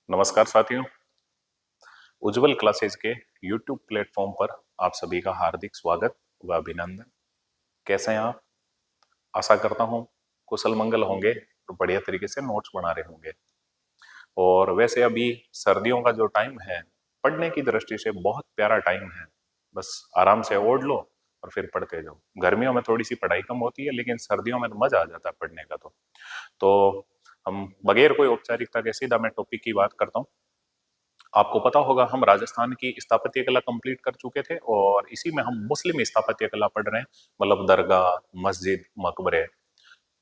नमस्कार साथियों। उज्जवल क्लासेज के YouTube प्लेटफॉर्म पर आप सभी का हार्दिक स्वागत व अभिनंदन। कैसे हैं आप? आशा करता हूं कुशल मंगल होंगे तो बढ़िया तरीके से नोट्स बना रहे होंगे। और वैसे अभी सर्दियों का जो टाइम है, पढ़ने की दृष्टि से बहुत प्यारा टाइम है। बस आराम से ओढ़ लो और फिर पढ़ते जाओ। गर्मियों में थोड़ी सी पढ़ाई कम होती है, लेकिन सर्दियों में तो मजा आ जाता है पढ़ने का। तो हम बगैर कोई औपचारिकता के सीधा मैं टॉपिक की बात करता हूँ। आपको पता होगा हम राजस्थान की स्थापत्य कला कंप्लीट कर चुके थे और इसी में हम मुस्लिम स्थापत्य कला पढ़ रहे हैं, मतलब दरगाह, मस्जिद, मकबरे।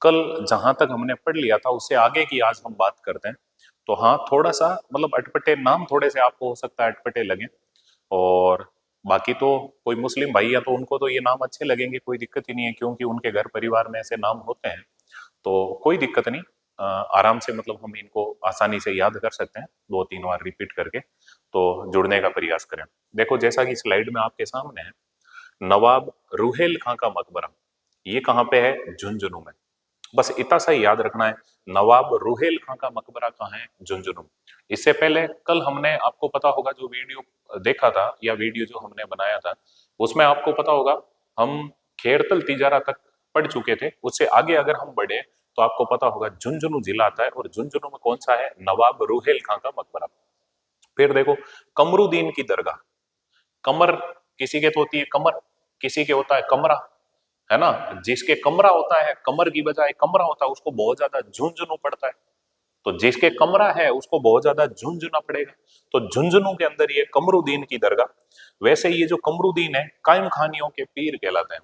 कल जहां तक हमने पढ़ लिया था उससे आगे की आज हम बात करते हैं। तो हाँ, थोड़ा सा मतलब अटपटे नाम थोड़े से आपको हो सकता है अटपटे लगे, और बाकी तो कोई मुस्लिम भाई है तो उनको तो ये नाम अच्छे लगेंगे, कोई दिक्कत ही नहीं है, क्योंकि उनके घर परिवार में ऐसे नाम होते हैं। तो कोई दिक्कत नहीं। आराम से मतलब हम इनको आसानी से याद कर सकते हैं, दो तीन बार रिपीट करके। तो जुड़ने का प्रयास करें। देखो, जैसा कि स्लाइड में आपके सामने है, नवाब रूहेल खां का मकबरा ये कहाँ पे है? झुंझुनू में। बस इतना सा ही याद रखना है, नवाब रूहेल खां का मकबरा कहाँ है? झुंझुनू। इससे पहले कल हमने, आपको पता होगा, जो वीडियो देखा था या वीडियो जो हमने बनाया था, उसमें आपको पता होगा हम खेड़तल तिजारा तक पढ़ चुके थे। उससे आगे अगर हम बढ़े तो आपको पता होगा झुंझुनू जिला आता है, और झुंझुनू में कौन सा है? नवाब रूहेल खां का मकबरा। फिर देखो, कमरुद्दीन की दरगाह। कमर किसी के तो होती है कमर, किसी के होता है कमरा, है ना। जिसके कमरा होता है, कमर की बजाय कमरा होता है, उसको बहुत ज्यादा झुंझुनू पड़ता है। तो जिसके कमरा है उसको बहुत ज्यादा झुंझुना पड़ेगा। तो झुंझुनू के अंदर ये कमरुद्दीन की दरगाह। वैसे ये जो कमरुद्दीन है, कायम खानियों के पीर कहलाते हैं।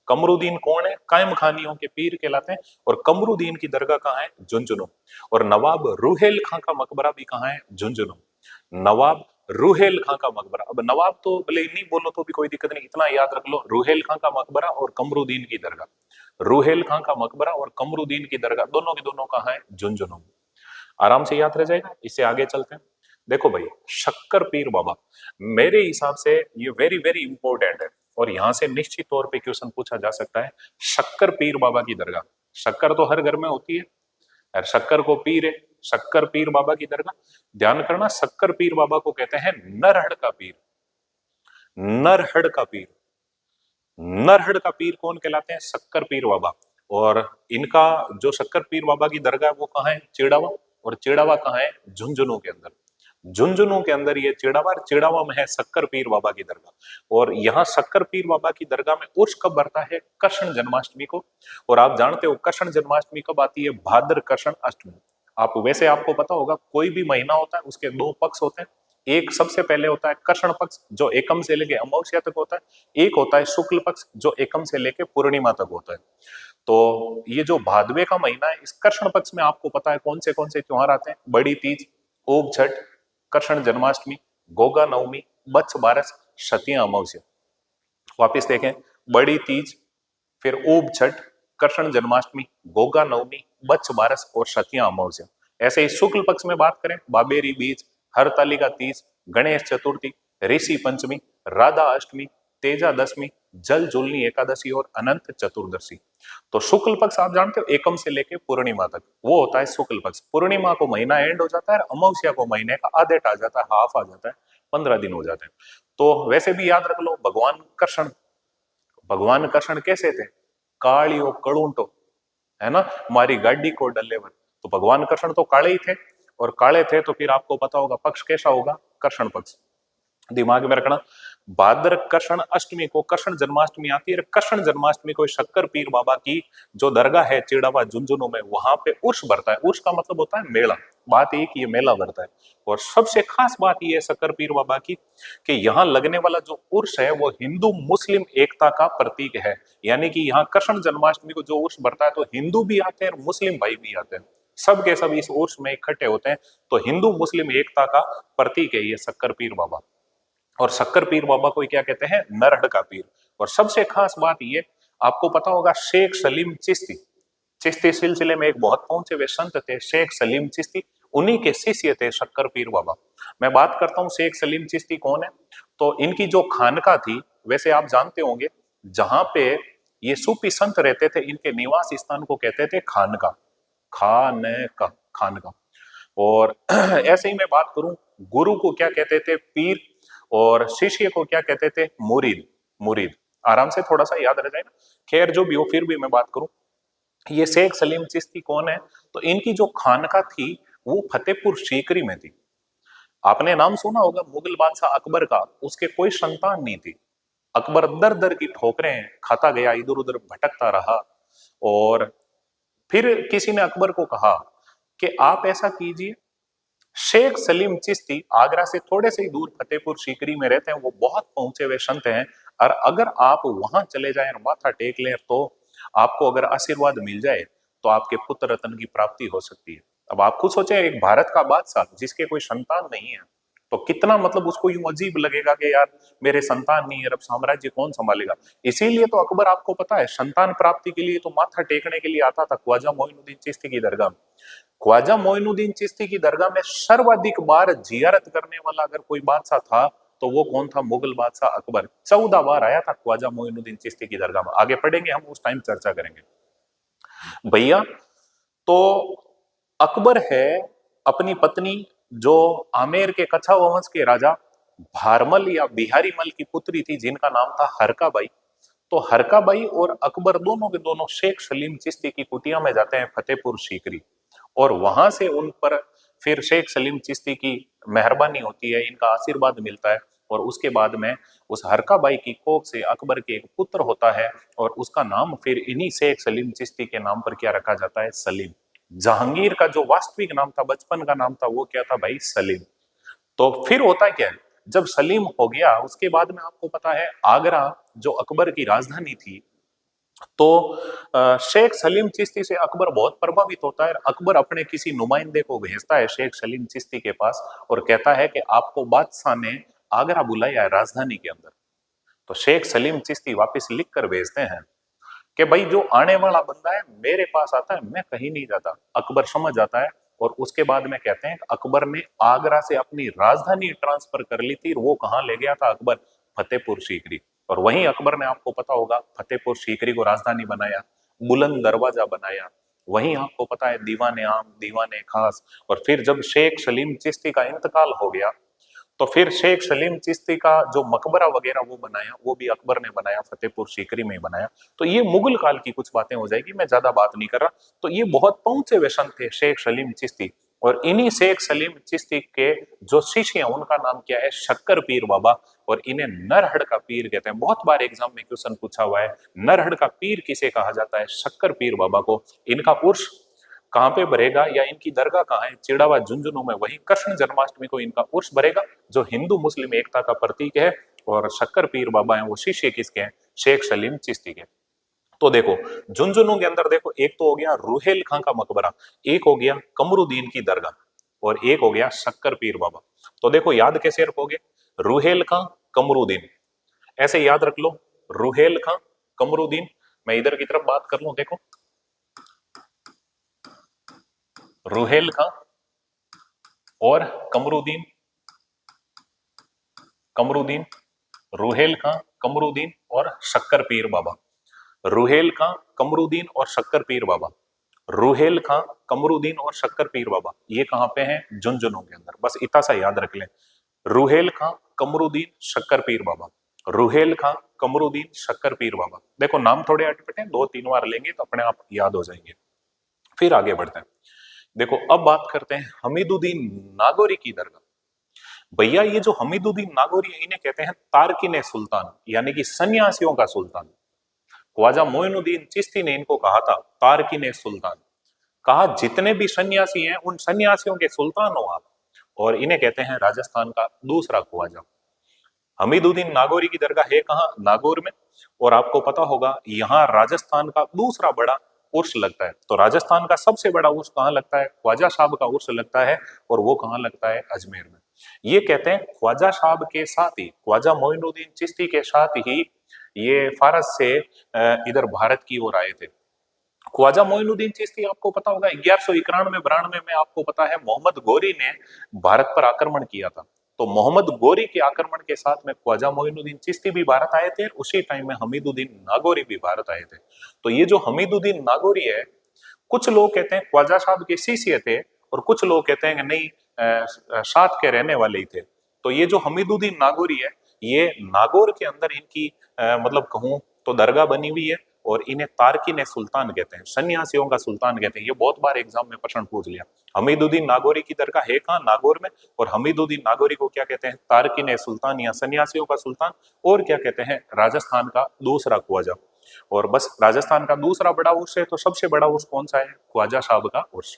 कमरुद्दीन कौन है? कायम खानियों के पीर कहलाते हैं। और कमरुद्दीन की दरगाह कहाँ है? झुंझुनू। और नवाब रूहेल खां का मकबरा भी कहाँ है? झुंझुनू। नवाब रूहेल खां का मकबरा। अब नवाब तो भले नहीं बोलो तो भी कोई दिक्कत नहीं, इतना याद रख लो, रूहेल खां का मकबरा और कमरुद्दीन की दरगाह। रूहेल खां का मकबरा और कमरुद्दीन की दरगाह दोनों के दोनों कहाँ है? झुंझुनू। आराम से याद रह जाएगा। इससे आगे चलते हैं। देखो भाई, शक्कर पीर बाबा, मेरे हिसाब से ये वेरी वेरी इंपॉर्टेंट है, और यहां से निश्चित तौर पे क्वेश्चन पूछा जा सकता है। शक्कर पीर बाबा की दरगाह। शक्कर तो हर घर में होती है यार, शक्कर को पीर है। शक्कर पीर बाबा की दरगाह, ध्यान करना, शक्कर पीर बाबा को कहते हैं नरहड़ का पीर। नरहड़ का पीर। नरहड़ का पीर कौन कहलाते हैं? शक्कर पीर बाबा। और इनका जो शक्कर पीर बाबा की दरगाह है वो कहाँ है? चिड़ावा। और चिड़ावा कहाँ है? झुंझुनू के अंदर। झुंझुनू के अंदर ये चिड़ावा, चिड़ावा में है शक्कर पीर बाबा की दरगाह। और यहाँ शक्कर पीर बाबा की दरगाह में उर्स कब बढ़ता है? कृष्ण जन्माष्टमी को। और आप जानते हो कृष्ण जन्माष्टमी कब आती है? भाद्र कृष्ण अष्टमी। आप वैसे आपको पता होगा, कोई भी महीना होता है उसके दो पक्ष होते हैं। एक सबसे पहले होता है कृष्ण पक्ष, जो एकम से लेके अमावस्या तक होता है। एक होता है शुक्ल पक्ष, जो एकम से लेके पूर्णिमा तक होता है। तो ये जो भादवे का महीना है, इस कृष्ण पक्ष में आपको पता है कौन से त्योहार आते हैं? बड़ी तीज, ऊब छठ, कृष्ण जन्माष्टमी, गोगा नवमी, बच्छ बारस, शतिया अमावस्या। वापिस देखें, बड़ी तीज, फिर ऊब छठ, कृष्ण जन्माष्टमी, गोगा नवमी, बच्छ बारस और शतिया अमावस्या। ऐसे ही शुक्ल पक्ष में बात करें, बाबेरी बीज, हरतालिका तीज, गणेश चतुर्थी, ऋषि पंचमी, राधा अष्टमी, तेजा दशमी, जल जुलनी एकादशी और अनंत चतुर्दशी। तो शुक्ल पक्ष आप जानते हो एकम से लेके पूर्णिमा तक वो होता है शुक्ल पक्ष। पूर्णिमा को महीना एंड हो जाता है, अमावस्या को महीने का आधेट आ जाता है, हाफ आ जाता है, 15 दिन हो जाते हैं। तो वैसे भी याद रख लो, भगवान कृष्ण, भगवान कृष्ण कैसे थे? कालियो कड़ूंटो, है ना, हमारी गाड़ी को डलेवर। तो भगवान कृष्ण तो काले ही थे, और काले थे तो फिर आपको पता होगा पक्ष कैसा होगा? कृष्ण पक्ष। दिमाग में रखना। भाद्र कृष्ण अष्टमी को कृष्ण जन्माष्टमी आती है। कृष्ण जन्माष्टमी को शक्कर पीर बाबा की जो दरगाह है चिड़ावा झुंझुनू में, वहां पे उर्स भरता है। उर्स का मतलब होता है मेला। बात एक ये मेला भरता है। और सबसे खास बात ये है शक्कर पीर बाबा की, कि यहाँ लगने वाला जो उर्स है वो हिंदू मुस्लिम एकता का प्रतीक है। यानी कि यहाँ कृष्ण जन्माष्टमी को जो उर्स भरता है तो हिंदू भी आते हैं और मुस्लिम भाई भी आते हैं, सब के सब इस उर्स में इकट्ठे होते हैं। तो हिंदू मुस्लिम एकता का प्रतीक है ये शक्कर पीर बाबा। और शक्कर पीर बाबा को क्या कहते हैं? नरहड़ का पीर। और सबसे खास बात ये, आपको पता होगा शेख सलीम चिश्ती, चिश्ती सिलसिले में एक बहुत पहुंचे हुए संत थे शेख सलीम चिश्ती, उन्हीं के शिष्य थे शक्कर पीर बाबा। मैं बात करता हूँ शेख सलीम चिश्ती कौन है। तो इनकी जो खानका थी, वैसे आप जानते होंगे, जहां पे ये सूफी संत रहते थे, इनके निवास स्थान को कहते थे खानका। खान का, खानका। और ऐसे ही मैं बात करूं, गुरु को क्या कहते थे? पीर। और शिष्य को क्या कहते थे? मुरीद। मुरीद आराम से थोड़ा सा याद रह जाए ना। खैर जो भी हो, फिर भी मैं बात करूं, ये शेख सलीम चिश्ती कौन है? तो इनकी जो खानका थी वो फतेहपुर सीकरी में थी। आपने नाम सुना होगा मुगल बादशाह अकबर का, उसके कोई संतान नहीं थी। अकबर दर दर की ठोकरें खाता गया, इधर उधर भटकता रहा। और फिर किसी ने अकबर को कहा कि आप ऐसा कीजिए, शेख सलीम चिश्ती आगरा से थोड़े से ही दूर फतेहपुर सीकरी में रहते हैं, वो बहुत पहुंचे हुए संत हैं, और अगर आप वहां चले जाएं और माथा टेक लें तो आपको अगर आशीर्वाद मिल जाए तो आपके पुत्र रत्न की प्राप्ति हो सकती है। अब आप खुद सोचें, एक भारत का बादशाह जिसके कोई संतान नहीं है, तो कितना मतलब उसको यूं अजीब लगेगा कि यार मेरे संतान नहीं है, अब साम्राज्य कौन संभालेगा। इसीलिए तो अकबर, आपको पता है, संतान प्राप्ति के लिए तो माथा टेकने के लिए आता था ख्वाजा मोइनुद्दीन चिश्ती की दरगाह में। ख्वाजा मोइनुद्दीन चिश्ती की दरगाह में सर्वाधिक बार जियारत करने वाला अगर कोई बादशाह था तो वो कौन था? मुगल बादशाह अकबर। 14 बार आया था ख्वाजा मोइनुद्दीन चिश्ती की दरगाह में। आगे पढ़ेंगे हम, उस टाइम चर्चा करेंगे भैया। तो अकबर है अपनी पत्नी, जो आमेर के कच्छा वंश के राजा भारमल या बिहारी मल की पुत्री थी, जिनका नाम था हरकाबाई। तो हरकाबाई और अकबर दोनों के दोनों शेख सलीम चिश्ती की कुटिया में जाते हैं फतेहपुर सीकरी, और वहां से उन पर फिर शेख सलीम चिश्ती की मेहरबानी होती है, इनका आशीर्वाद मिलता है। और उसके बाद में उस हरकाबाई की कोख से अकबर के एक पुत्र होता है, और उसका नाम फिर इन्हीं शेख सलीम चिश्ती के नाम पर क्या रखा जाता है? सलीम। जहांगीर का जो वास्तविक नाम था, बचपन का नाम था, वो क्या था भाई? सलीम। तो फिर होता क्या है, जब सलीम हो गया उसके बाद में आपको पता है आगरा जो अकबर की राजधानी थी, तो शेख सलीम चिश्ती से अकबर बहुत प्रभावित होता है। अकबर अपने किसी नुमाइंदे को भेजता है शेख सलीम चिश्ती के पास और कहता है कि आपको बादशाह ने आगरा बुलाया है राजधानी के अंदर। तो शेख सलीम चिश्ती वापस लिख कर भेजते हैं कि भाई जो आने वाला बंदा है मेरे पास आता है, मैं कहीं नहीं जाता। अकबर समझ जाता है, और उसके बाद में कहते हैं अकबर ने आगरा से अपनी राजधानी ट्रांसफर कर ली थी। वो कहाँ ले गया था अकबर? फतेहपुर सीकरी। और वहीं अकबर ने, आपको पता होगा, फतेहपुर सीकरी को राजधानी बनाया, बुलंद दरवाजा बनाया। वहीं आपको पता है दीवाने आम, दीवाने खास। और फिर जब शेख सलीम चिश्ती का इंतकाल हो गया तो फिर शेख सलीम चिश्ती का जो मकबरा वगैरह वो बनाया, वो भी अकबर ने बनाया, फतेहपुर सीकरी में ही बनाया। तो ये मुगल काल की कुछ बातें हो जाएगी, मैं ज्यादा बात नहीं कर रहा। तो ये बहुत पहुंचे हुए संत थे शेख सलीम चिश्ती, और इन्हीं शेख सलीम चिश्ती के जो शिष्य हैं उनका नाम क्या है? शक्कर पीर बाबा। और इन्हें नरहड़ का पीर कहते हैं। बहुत बार एग्जाम में क्वेश्चन पूछा हुआ है, नरहड़ का पीर किसे कहा जाता है? शक्कर पीर बाबा को। इनका उर्स कहाँ पे भरेगा या इनकी दरगाह कहाँ है? चिड़ावा झुंझुनू में। वही कृष्ण जन्माष्टमी को इनका उर्स भरेगा, जो हिंदू मुस्लिम एकता का प्रतीक है। और शक्कर पीर बाबा हैं वो शिष्य किसके हैं? शेख सलीम चिश्ती के। तो देखो झुंझुनू के अंदर देखो, एक तो हो गया रूहेल खां का मकबरा, एक हो गया कमरुद्दीन की दरगाह, और एक हो गया शक्कर पीर बाबा। तो देखो याद कैसे रखोगे? रूहेल खां, कमरुद्दीन, ऐसे याद रख लो। रूहेल खां, कमरुद्दीन। मैं इधर की तरफ बात कर लूं, देखो रूहेल खां और कमरुद्दीन, कमरुद्दीन, रूहेल खां, कमरुद्दीन और शक्कर पीर बाबा। रूहेल खां, कमरुद्दीन और शक्कर पीर बाबा। रूहेल खां, कमरुद्दीन और शक्कर पीर बाबा, ये कहां पे हैं? झुंझुनू के अंदर। बस इतना सा याद रख लें, रूहेल खां, कमरुद्दीन, शक्कर पीर बाबा। रूहेल खां, कमरुद्दीन, शक्कर पीर बाबा। देखो नाम थोड़े अटपटे हैं, 2-3 बार लेंगे तो अपने आप याद हो जाएंगे। फिर आगे बढ़ते हैं। देखो अब बात करते हैं हमीदुद्दीन नागौरी की दरगाह। भैया ये जो हमीदुद्दीन नागौरी है, इन्हें कहते हैं तारकिन सुल्तान, यानी कि सन्यासियों का सुल्तान। ख्वाजा मोइनुद्दीन चिश्ती ने इनको कहा था तारकिन सुल्तान। कहा जितने भी सन्यासी हैं उन सन्यासियों के सुल्तान हो आप। और इन्हें कहते हैं राजस्थान का दूसरा ख्वाजा। हमीदुद्दीन नागौरी की दरगाह है कहाँ? नागौर में। और आपको पता होगा यहाँ राजस्थान का दूसरा बड़ा उर्स लगता है। तो राजस्थान का सबसे बड़ा उर्स कहाँ लगता है? ख्वाजा साहब का उर्स लगता है, और वो कहाँ लगता है? अजमेर में। ये कहते हैं ख्वाजा साहब के साथ ही, ख्वाजा मोइनुद्दीन चिश्ती के साथ ही ये फारस से इधर भारत की ओर आए थे। ख्वाजा मोइनुद्दीन चिश्ती आपको पता होगा 1191-92 में, आपको पता है मोहम्मद गोरी ने भारत पर आक्रमण किया था। तो मोहम्मद गोरी के आक्रमण के साथ में ख्वाजा मोइनुद्दीन चिश्ती भी भारत आए थे, उसी टाइम में हमीदुद्दीन नागौरी भी भारत आए थे। तो ये जो हमीदुद्दीन नागौरी है, कुछ लोग कहते हैं ख्वाजा साहब के शिष्य थे और कुछ लोग कहते हैं कि नहीं, साथ के रहने वाले ही थे। तो ये जो हमीदुद्दीन नागौरी है, ये नागौर के अंदर इनकी मतलब कहूँ तो दरगाह बनी हुई है, और इन्हें तारकीन सुल्तान कहते हैं, सन्यासियों का सुल्तान कहते हैं। ये बहुत बार एग्जाम में प्रश्न पूछ लिया। हमीदुद्दीन नागौरी की दरगाह है कहाँ? नागौर में। और हमीदुद्दीन नागौरी को क्या कहते हैं? तारकीन सुल्तान या सन्यासियों का सुल्तान। और क्या कहते हैं? राजस्थान का दूसरा ख्वाजा। और बस राजस्थान का दूसरा बड़ा उर्स है, तो सबसे बड़ा उर्स कौन सा है? ख्वाजा साहब का उर्स।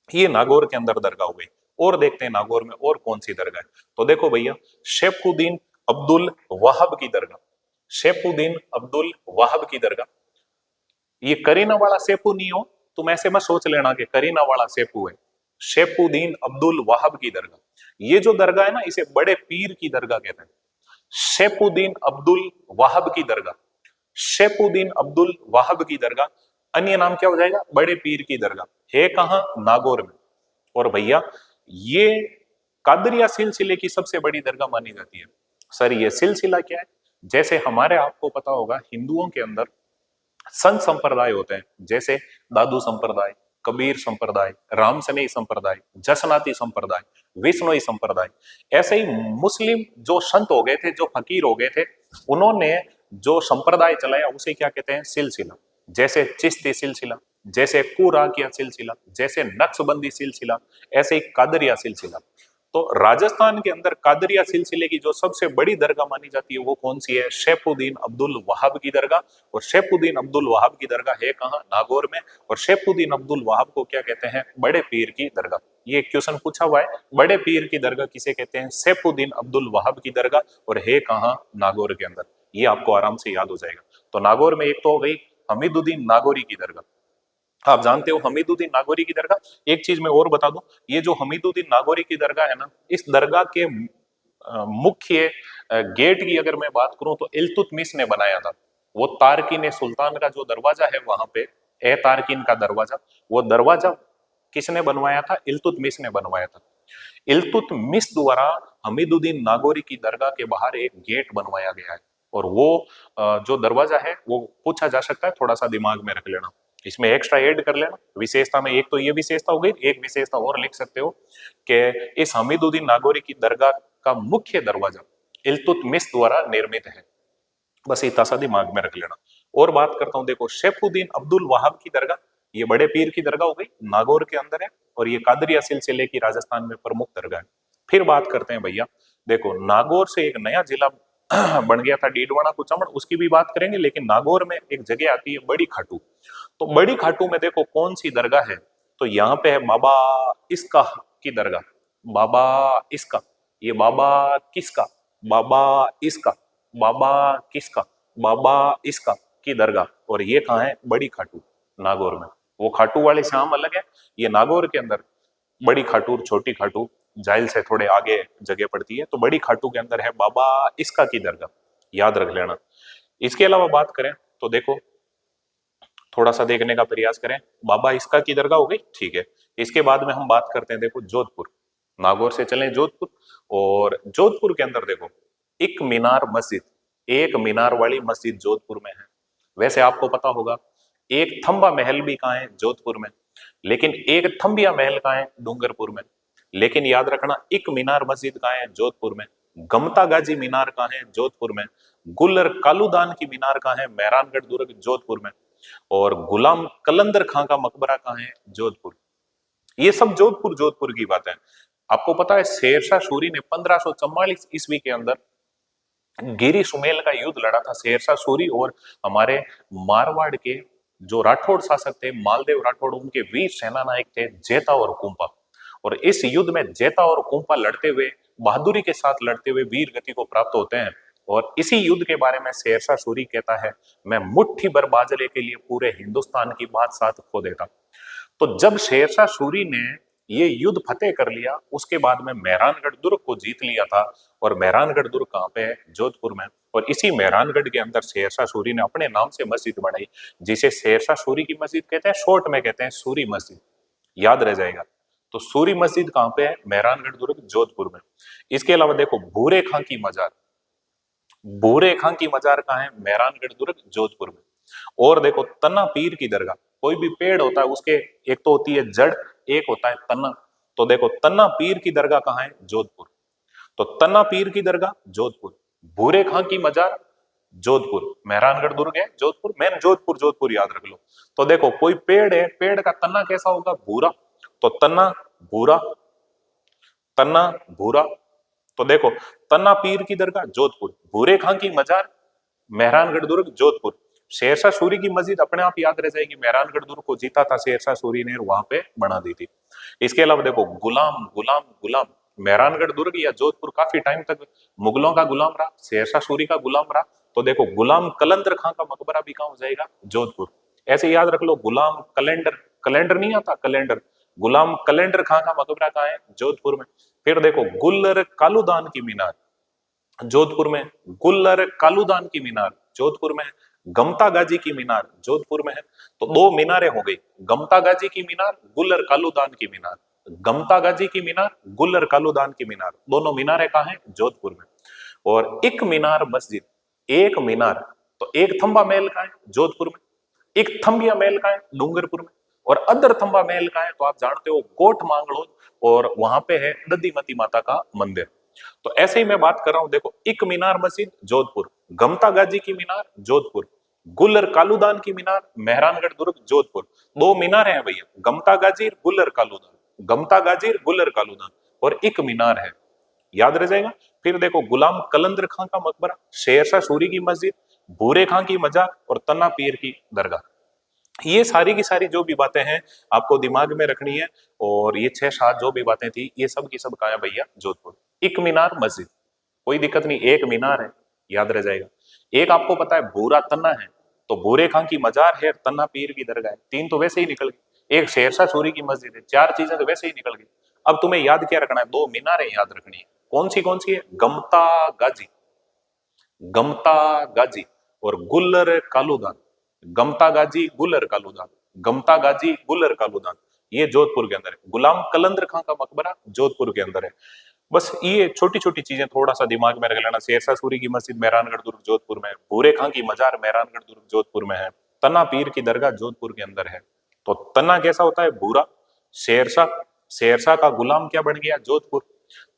ये नागौर के अंदर दरगाह हो गई। और देखते हैं नागौर में और कौन सी दरगाह है। तो देखो भैया, शेखुद्दीन अब्दुल वहाब की दरगाह, शेखुद्दीन अब्दुल वहाब की दरगाह। ये करीना वाला सेपू नहीं हो, तुम ऐसे मत सोच लेना कि करीना वाला सेपू है। शेखुद्दीन अब्दुल वहाब की दरगाह। ये जो दरगाह है ना, इसे बड़े पीर की दरगाह कहते हैं। शेखुद्दीन अब्दुल वहाब की दरगाह, शेखुद्दीन अब्दुल वहाब की दरगाह। अन्य नाम क्या हो जाएगा? बड़े पीर की दरगाह। है कहां? नागौर में। और भैया, ये कादरिया सिलसिले की सबसे बड़ी दरगाह मानी जाती है। सर, ये सिलसिला क्या है? जैसे हमारे, आपको पता होगा, हिंदुओं के अंदर संत संप्रदाय होते हैं, जैसे दादू संप्रदाय, कबीर संप्रदाय, रामसनेही संप्रदाय, जसनाती संप्रदाय, विष्णोई संप्रदाय। ऐसे ही मुस्लिम जो संत हो गए थे, जो फकीर हो गए थे, उन्होंने जो संप्रदाय चलाया उसे क्या कहते हैं? सिलसिला। जैसे चिश्ती सिलसिला, जैसे कुराकिया सिलसिला, जैसे नक्शबंदी सिलसिला, ऐसे ही कादरिया सिलसिला। तो राजस्थान के अंदर कादरिया सिलसिले की जो सबसे बड़ी दरगाह मानी जाती है वो कौन सी है? शेखुद्दीन अब्दुल वहाब की दरगाह। और शेखुद्दीन अब्दुल वहाब की दरगाह है कहाँ? नागौर में। और शेखुद्दीन अब्दुल वहाब को क्या कहते हैं? बड़े पीर की दरगाह। ये क्वेश्चन पूछा हुआ है, बड़े पीर की दरगाह किसे कहते हैं? शेखुद्दीन अब्दुल वहाब की दरगाह। और है कहाँ? नागौर के अंदर। ये आपको आराम से याद हो जाएगा। तो नागौर में एक तो हो गई हमीदुद्दीन नागौरी की दरगाह। आप जानते हो हमीदुद्दीन नागौरी की दरगाह। एक चीज मैं और बता दूं, ये जो हमीदुद्दीन नागौरी की दरगाह है ना, इस दरगाह के मुख्य गेट की अगर मैं बात करूं तो इल्तुतमिश ने बनाया था। वो तारकीन सुल्तान का जो दरवाजा है वहां पे, ए तारकीन का दरवाजा, वो दरवाजा किसने बनवाया था? इल्तुतमिश ने बनवाया था। इल्तुतमिश द्वारा हमीदुद्दीन नागौरी की दरगाह के बाहर एक गेट बनवाया गया है। और वो जो दरवाजा है वो पूछा जा सकता है, थोड़ा सा दिमाग में रख लेना, इसमें एक्स्ट्रा ऐड कर लेना विशेषता में। एक तो ये विशेषता हो गई, एक विशेषता और लिख सकते हो कि इस हमीदुद्दीन नागौरी की दरगाह का मुख्य दरवाजा इल्तुतमिश द्वारा निर्मित है। बस इतना सा दिमाग में रख लेना। और बात करता हूं, देखो शेखुद्दीन अब्दुल वहाब की दरगाह, ये बड़े पीर की दरगाह हो गई, नागौर के अंदर है। और ये कादरिया सिलसिले की राजस्थान में प्रमुख दरगाह है। फिर बात करते हैं भैया, देखो नागौर से एक नया जिला बन गया था, डीडवाना कुचामन, उसकी भी बात करेंगे। लेकिन नागौर में एक जगह आती है बड़ी खाटू। तो बड़ी खाटू में देखो कौन सी दरगाह है? तो यहाँ पे है बाबा इसका की दरगाह। बाबा इसका, ये बाबा किसका? बाबा इसका, बाबा किसका? बाबा इसका की दरगाह। और ये कहाँ है? बड़ी खाटू, नागौर में। वो खाटू वाले शाम अलग है, ये नागौर के अंदर बड़ी खाटू और छोटी खाटू जाइल से थोड़े आगे जगह पड़ती है। तो बड़ी खाटू के अंदर है बाबा इसका की दरगाह, याद रख लेना। इसके अलावा बात करें तो देखो, थोड़ा सा देखने का प्रयास करें, बाबा इसका की दरगाह हो गई, ठीक है। इसके बाद में हम बात करते हैं, देखो जोधपुर, नागौर से चलें जोधपुर। और जोधपुर के अंदर देखो एक मीनार मस्जिद, एक मीनार वाली मस्जिद जोधपुर में है। वैसे आपको पता होगा एक थंबा महल भी कहाँ है? जोधपुर में। लेकिन एक थंबिया महल कहाँ है? डूंगरपुर में। लेकिन याद रखना, एक मीनार मस्जिद कहाँ है? जोधपुर में। गमता गाजी मीनार कहाँ है? जोधपुर में। गुल्लर कालूदान की मीनार कहाँ है? मेहरानगढ़ दुर्ग, जोधपुर में। और गुलाम कलंदर खां का मकबरा कहाँ है? जोधपुर। ये सब जोधपुर जोधपुर की बात है। आपको पता है शेरशाह सूरी ने 1544 ईस्वी के अंदर गिरी सुमेल का युद्ध लड़ा था। शेरशाह सूरी और हमारे मारवाड़ के जो राठौड़ शासक थे, मालदेव राठौड़, उनके वीर सेना नायक थे जेता और कुंपा। और इस युद्ध में जेता और कुंपा लड़ते हुए, बहादुरी के साथ लड़ते हुए वीर गति को प्राप्त होते हैं। और इसी युद्ध के बारे में शेरशाह सूरी कहता है, मैं मुट्ठी भर बाजरे के लिए पूरे हिंदुस्तान की बादशाह खो देता। तो जब शेरशाह सूरी ने ये युद्ध फतेह कर लिया, उसके बाद में मेहरानगढ़ दुर्ग को जीत लिया था। और मेहरानगढ़ दुर्ग कहाँ पे है? जोधपुर में। और इसी मेहरानगढ़ के अंदर शेरशाह सूरी ने अपने नाम से मस्जिद बनाई, जिसे शेरशाह सूरी की मस्जिद कहते हैं, शॉर्ट में कहते हैं सूरी मस्जिद, याद रह जाएगा। तो सूरी मस्जिद कहाँ पे है? मेहरानगढ़ दुर्ग, जोधपुर में। इसके अलावा देखो भूरे खां की मजार, भूरे खां की मजार कहाँ है? मेहरानगढ़ दुर्ग, जोधपुर में। और देखो तना पीर की दरगाह, कोई भी पेड़ होता है उसके एक तो होती है जड़, एक होता है तना। तो देखो तना पीर की दरगाह कहाँ है? जोधपुर। तो तना पीर की दरगाह जोधपुर। भूरे खां की मजार जोधपुर। मेहरानगढ़ दुर्ग है जोधपुर। मैन जोधपुर जोधपुर याद रख लो। तो देखो कोई पेड़ है, पेड़ का तना कैसा होगा? भूरा। तो तना भूरा, तना भूरा। तो देखो तना पीर की दरगाह जोधपुर, भूरे खां की मजार मेहरानगढ़ दुर्ग जोधपुर। शेरशाह सूरी की मस्जिद अपने आप याद रह जाएगी, मेहरानगढ़ दुर्ग को जीता था शेरशाह सूरी ने, वहां पे बना दी थी। इसके अलावा देखो गुलाम गुलाम गुलाम, मेहरानगढ़ दुर्ग या जोधपुर काफी टाइम तक मुगलों का गुलाम रहा, शेरशाह सूरी का गुलाम रहा। तो देखो गुलाम कलंदर खां का मकबरा भी कहां हो जाएगा? जोधपुर। ऐसे याद रख लो, गुलाम कैलेंडर, कैलेंडर नहीं आता कैलेंडर, गुलाम कैलेंडर खां का मकबरा कहाँ है? जोधपुर में। फिर देखो गुल्लर कालूदान की मीनार जोधपुर में, गुल्लर कालूदान की मीनार जोधपुर में है। गमता गाजी की मीनार जोधपुर में है। तो दो मीनारें हो गई, गमता गाजी की मीनार, गुल्लर कालूदान की मीनार। गमता गाजी की मीनार, गुल्लर कालूदान की मीनार, दोनों मीनारें कहाँ हैं? जोधपुर में। और एक मीनार मस्जिद, एक मीनार, तो एक थंबा महल का है? जोधपुर में। एक थंबिया महल का है? डूंगरपुर में। और अदर थंबा महल का है? तो आप जानते हो कोट मांगड़ोद, और वहां पे है दधीमती माता का मंदिर। तो ऐसे ही मैं बात कर रहा हूं, देखो एक मीनार मस्जिद जोधपुर, गमता गाजी की मीनार जोधपुर, गुल्लर कालूदान की मीनार मेहरानगढ़ दुर्ग जोधपुर। दो मीनार हैं भैया, गमता गाजीर गुल्लर कालूदान, गमता गाजीर गुल्लर कालूदान, और एक मीनार है, याद रह जाएगा। फिर देखो गुलाम कलंदर खां का मकबरा, शेरशाह सूरी की मस्जिद, भूरे खां की मजार, और तना पीर की दरगाह। ये सारी की सारी जो भी बातें हैं आपको दिमाग में रखनी है। और ये 6-7 जो भी बातें थी, ये सब की सब कहा है भैया? जोधपुर। एक मीनार मस्जिद, कोई दिक्कत नहीं, एक मीनार है, याद रह जाएगा। एक आपको पता है भूरा तना है, तो भूरे खां की मजार है, तना पीर की दरगाह है, 3 तो वैसे ही निकल गई। एक शेरशाह सूरी की मस्जिद है, 4 चीजें तो वैसे ही निकल गई। अब तुम्हें याद क्या रखना है? 2 मीनारें याद रखनी है। कौन सी है? गमता गाजी, गमता गाजी, और गुल्लर कालूदान। गमता गाजी गुल्लर कालूदान, गमता गाजी गुल्लर कालूदान, ये जोधपुर के अंदर है। गुलाम कलंदर खां का मकबरा जोधपुर के अंदर है। बस ये छोटी छोटी चीजें थोड़ा सा दिमाग में रख लेना। शेरशाह सूरी की मस्जिद मेहरानगढ़ दुर्ग जोधपुर में है, भूरे खां की मजार मेहरानगढ़ दुर्ग जोधपुर में है, तना पीर की दरगाह जोधपुर के अंदर है। तो तना कैसा होता है? भूरा। शेरशाह, शेरशाह का गुलाम क्या बन गया? जोधपुर।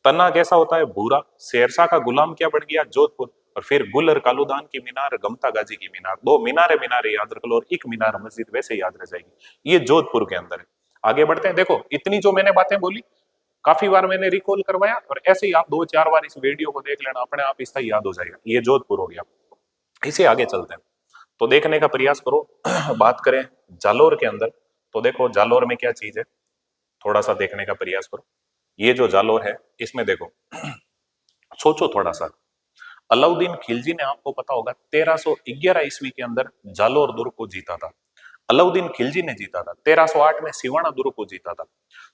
तना कैसा होता है? भूरा। शेरशाह का गुलाम क्या बन गया? जोधपुर। और फिर गुल्लर कालूदान की मीनार, गमता गाजी की मीनार, 2 मीनारे मीनारे याद रख लो, और एक मीनार मस्जिद वैसे याद रह जाएगी। ये जोधपुर के अंदर है। आगे बढ़ते हैं। देखो इतनी जो मैंने बातें बोली, काफी बार मैंने रिकॉल करवाया, और ऐसे ही आप 2-4 बार इस वीडियो को देख लेना, अपने आप इसका याद हो जाएगा। ये जोधपुर हो गया। इसे आगे चलते हैं, तो देखने का प्रयास करो। बात करें जालोर के अंदर, तो देखो जालोर में क्या चीज है, थोड़ा सा देखने का प्रयास करो। ये जो जालोर है, इसमें देखो, सोचो थोड़ा सा। अलाउद्दीन खिलजी ने, आपको पता होगा, 1311 ईस्वी के अंदर जालोर दुर्ग को जीता था। अलाउद्दीन खिलजी ने जीता था। 1308 में सिवाना दुर्ग को जीता था।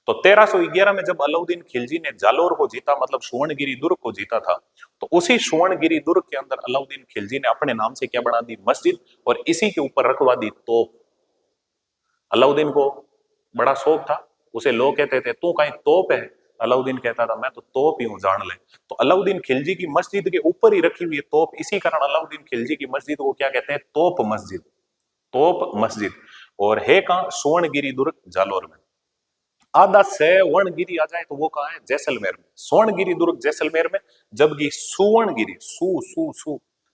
तो 1311 में जब अलाउद्दीन खिलजी ने जालोर को जीता, मतलब सुवर्णगिरी दुर्ग को जीता था, तो उसी सुवर्णगिरी दुर्ग के अंदर अलाउद्दीन खिलजी ने अपने नाम से क्या बना दी? मस्जिद, और इसी के ऊपर रखवा दी तोप। अलाउद्दीन को बड़ा शौक था, उसे लोग कहते थे तू कहीं तोप है? अलाउद्दीन कहता था मैं तो तोप ही हूं, जान ले। तो अलाउद्दीन खिलजी की मस्जिद के ऊपर ही रखी हुई है तोप, इसी कारण अलाउद्दीन खिलजी की मस्जिद को क्या कहते हैं? तोप मस्जिद, तोप मस्जिद। और है कहां? सुवर्णगिरी दुर्ग जालोर में। आधा सेवणगिरी आ जाए तो वो कहां है? जैसलमेर में। स्वर्णगिरी दुर्ग जैसलमेर में, जबकि सुवर्णगिरी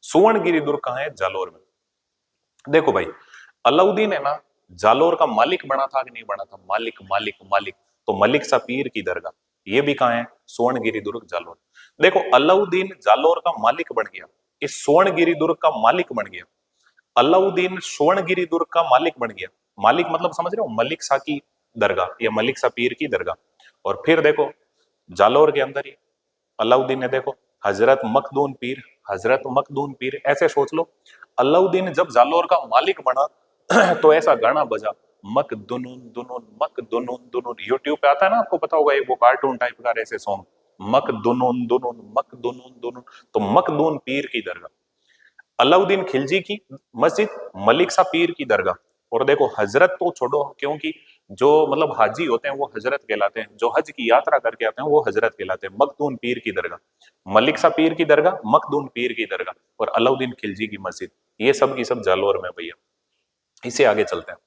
सुवर्णगिरी दुर्ग कहां है? जालोर में। देखो भाई, अलाउद्दीन है ना, जालोर का मालिक बना था कि नहीं बना था? मालिक मालिक मालिक। तो मलिक सा पीर की दरगाह, ये भी कहां है? सुवर्णगिरी दुर्ग जालोर। देखो अलाउद्दीन जालोर का मालिक बन गया, इस सुवर्णगिरी दुर्ग का मालिक बन गया। अलाउद्दीन सुवर्णगिरी दुर्ग का मालिक बन गया। मालिक मतलब समझ रहे हो? मलिक सा की दरगाह या मलिक सा पीर की दरगाह। और फिर देखो जालोर के अंदर ही अलाउद्दीन ने, देखो हजरत मखदूम पीर, हजरत मखदूम पीर, ऐसे सोच लो। अलाउद्दीन जब जालोर का मालिक बना तो ऐसा गाना बजा, मक दुनून दुनून मक दुनून दुनून। यूट्यूब पे आता है ना, आपको पता होगा, वो कार्टून टाइप का ऐसे सॉन्ग, मक दुनून दुनून मक दुनून दुनून। तो मखदूम पीर की दरगाह, अलाउद्दीन खिलजी की मस्जिद, मलिक सा पीर की दरगाह। और देखो हजरत तो छोड़ो, क्योंकि जो मतलब हाजी होते हैं वो हजरत कहलाते हैं, जो हज की यात्रा करके आते हैं वो हजरत कहलाते हैं। मखदूम पीर की दरगाह, मलिक सा पीर की दरगाह, मखदूम पीर की दरगाह, और अलाउद्दीन खिलजी की मस्जिद, ये सब की सब जालोर में भैया। इसे आगे चलते हैं।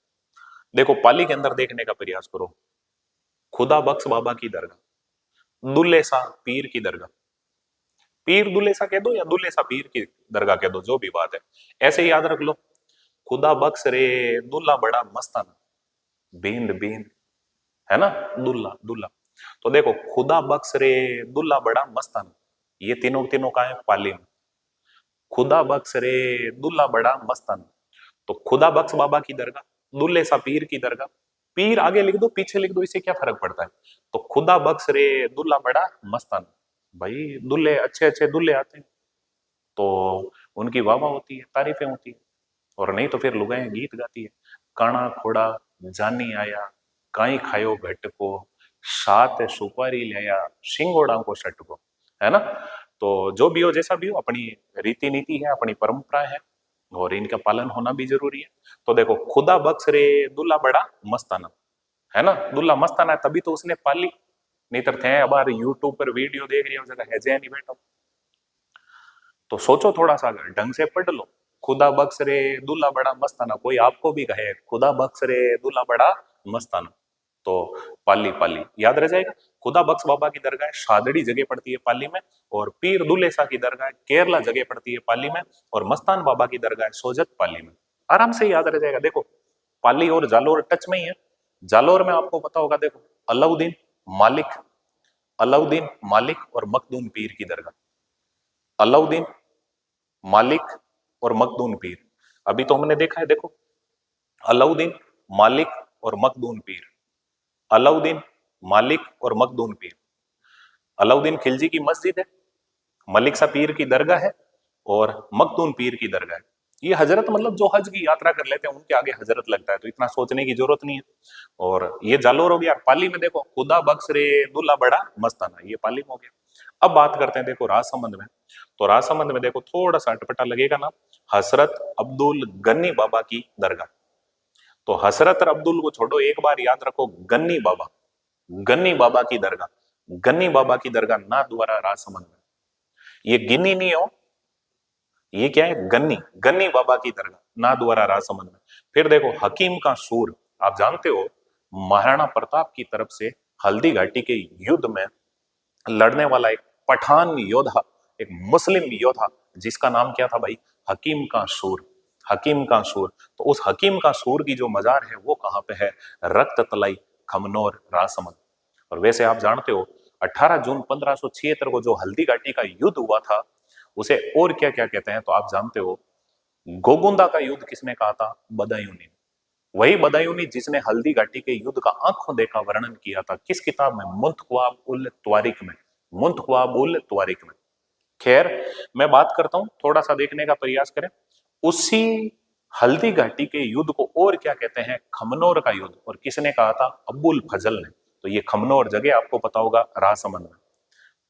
देखो पाली के अंदर देखने का प्रयास करो। खुदा बख्श बाबा की दरगाह, दुल्ले सा पीर की दरगाह। पीर दुल्ले सा कह दो या दुल्ले सा पीर की दरगाह कह दो, जो भी बात है, ऐसे ही याद रख लो। खुदा बख्श रे दुल्ला बड़ा मस्ताना, बींद बींद, है ना, दुल्ला दुल्ला। तो देखो खुदा बख्श रे दुल्ला बड़ा मस्ताना, ये तीनों तीनों का है पाली में। खुदा बख्श रे दुल्ला बड़ा मस्ताना, तो खुदा बख्श बाबा की दरगाह, दुल्ले सा पीर की दरगाह। पीर आगे लिख दो पीछे लिख दो, इससे क्या फर्क पड़ता है। तो खुदा बख्श रे दुल्ला बड़ा मस्ताना, भाई दुल्ले अच्छे अच्छे दुल्ले आते हैं तो उनकी वाह वाह होती है, तारीफें होती है। और नहीं तो फिर लुगाएं गीत गाती है, काना खोड़ा जानी आया, काई खायो भट्ट को, सात सुपारी लिया सिंगोड़ा को सट को, है ना। तो जो भी हो जैसा भी हो, अपनी रीति नीति है, अपनी परंपरा है और इनका पालन होना भी जरूरी है। तो देखो खुदा बख्श रे दुल्ला बड़ा मस्ताना, है ना, दुल्ला मस्ताना है तभी तो उसने पाली, नहीं तो थे अब यूट्यूब पर वीडियो देख रही हो जगह है जे नहीं बैठो। तो सोचो थोड़ा सा, ढंग से पढ़ लो। खुदा बख्श रे दूल्हा बड़ा मस्ताना, कोई आपको भी कहे खुदा बख्श रे दूल्हा बड़ा मस्ताना, तो पाली पाली याद रह जाएगा। खुदा बख्श बाबा की दरगाह शादड़ी जगह पड़ती है पाली में, और पीर दुलेसा की दरगाह केरला जगह पड़ती है पाली में, और मस्तान बाबा की दरगाह सोजत पाली में। आराम से याद रह जाएगा। देखो पाली और जालोर टच में ही है। जालोर में आपको पता होगा, देखो अलाउद्दीन मालिक, अलाउद्दीन मालिक और मखदूम पीर की दरगाह, अलाउद्दीन मालिक और मखदूम पीर। अभी तो हमने देखा है, देखो अलाउद्दीन मालिक और मखदूम पीर, अलाउद्दीन मालिक और मखदूम पीर। अलाउद्दीन खिलजी की मस्जिद है, मलिक सा पीर की दरगाह है और मखदूम पीर की दरगाह है। ये हजरत मतलब जो हज की यात्रा कर लेते हैं उनके आगे हजरत लगता है, तो इतना सोचने की जरूरत नहीं है। और ये जालोर हो गया। पाली में देखो खुदा बख्श रे दुल्ला बड़ा मस्ताना, ये पाली में हो गया। अब बात करते हैं देखो राजसमंद में। तो राजसमंद में देखो थोड़ा सा अटपटा लगेगा ना, हसरत अब्दुल गनी बाबा की दरगाह। तो हसरत और अब्दुल को छोड़ो, एक बार याद रखो गन्नी बाबा, गन्नी बाबा की दरगाह, गन्नी बाबा की दरगाह ना द्वारा राजसमंद में। ये गिन्नी नहीं हो, ये क्या है, गन्नी, गन्नी बाबा की दरगाह ना द्वारा राजसमंद में। फिर देखो हकीम का सूर, आप जानते हो महाराणा प्रताप की तरफ से हल्दी घाटी के युद्ध में लड़ने वाला एक पठान योद्धा, एक मुस्लिम योद्धा, जिसका नाम क्या था भाई, हकीम का सूर, हकीम का सूर। तो उस हकीम का सूर की जो मजार है वो कहाँ पे है, रक्त तलाई खमनोर राजसमंद। और वैसे आप जानते हो 18 जून 1576 को जो हल्दी घाटी का युद्ध हुआ था उसे और क्या क्या कहते हैं, तो आप जानते हो गोगुंदा का युद्ध किसने कहा था, बदायूं ने। वही बदायूनी जिसने हल्दी घाटी के युद्ध का आंखों देखा वर्णन किया था, किस किताब में, मुंतख्वाब उल त्वारिक में, मुंतख्वाब उल त्वारिक में। खैर मैं बात करता हूं, थोड़ा सा देखने का प्रयास करें। उसी हल्दी घाटी के युद्ध को और क्या कहते हैं, खमनोर का युद्ध, और किसने कहा था, अबुल फजल ने। तो ये खमनोर जगह आपको पता होगा राजसमंद में।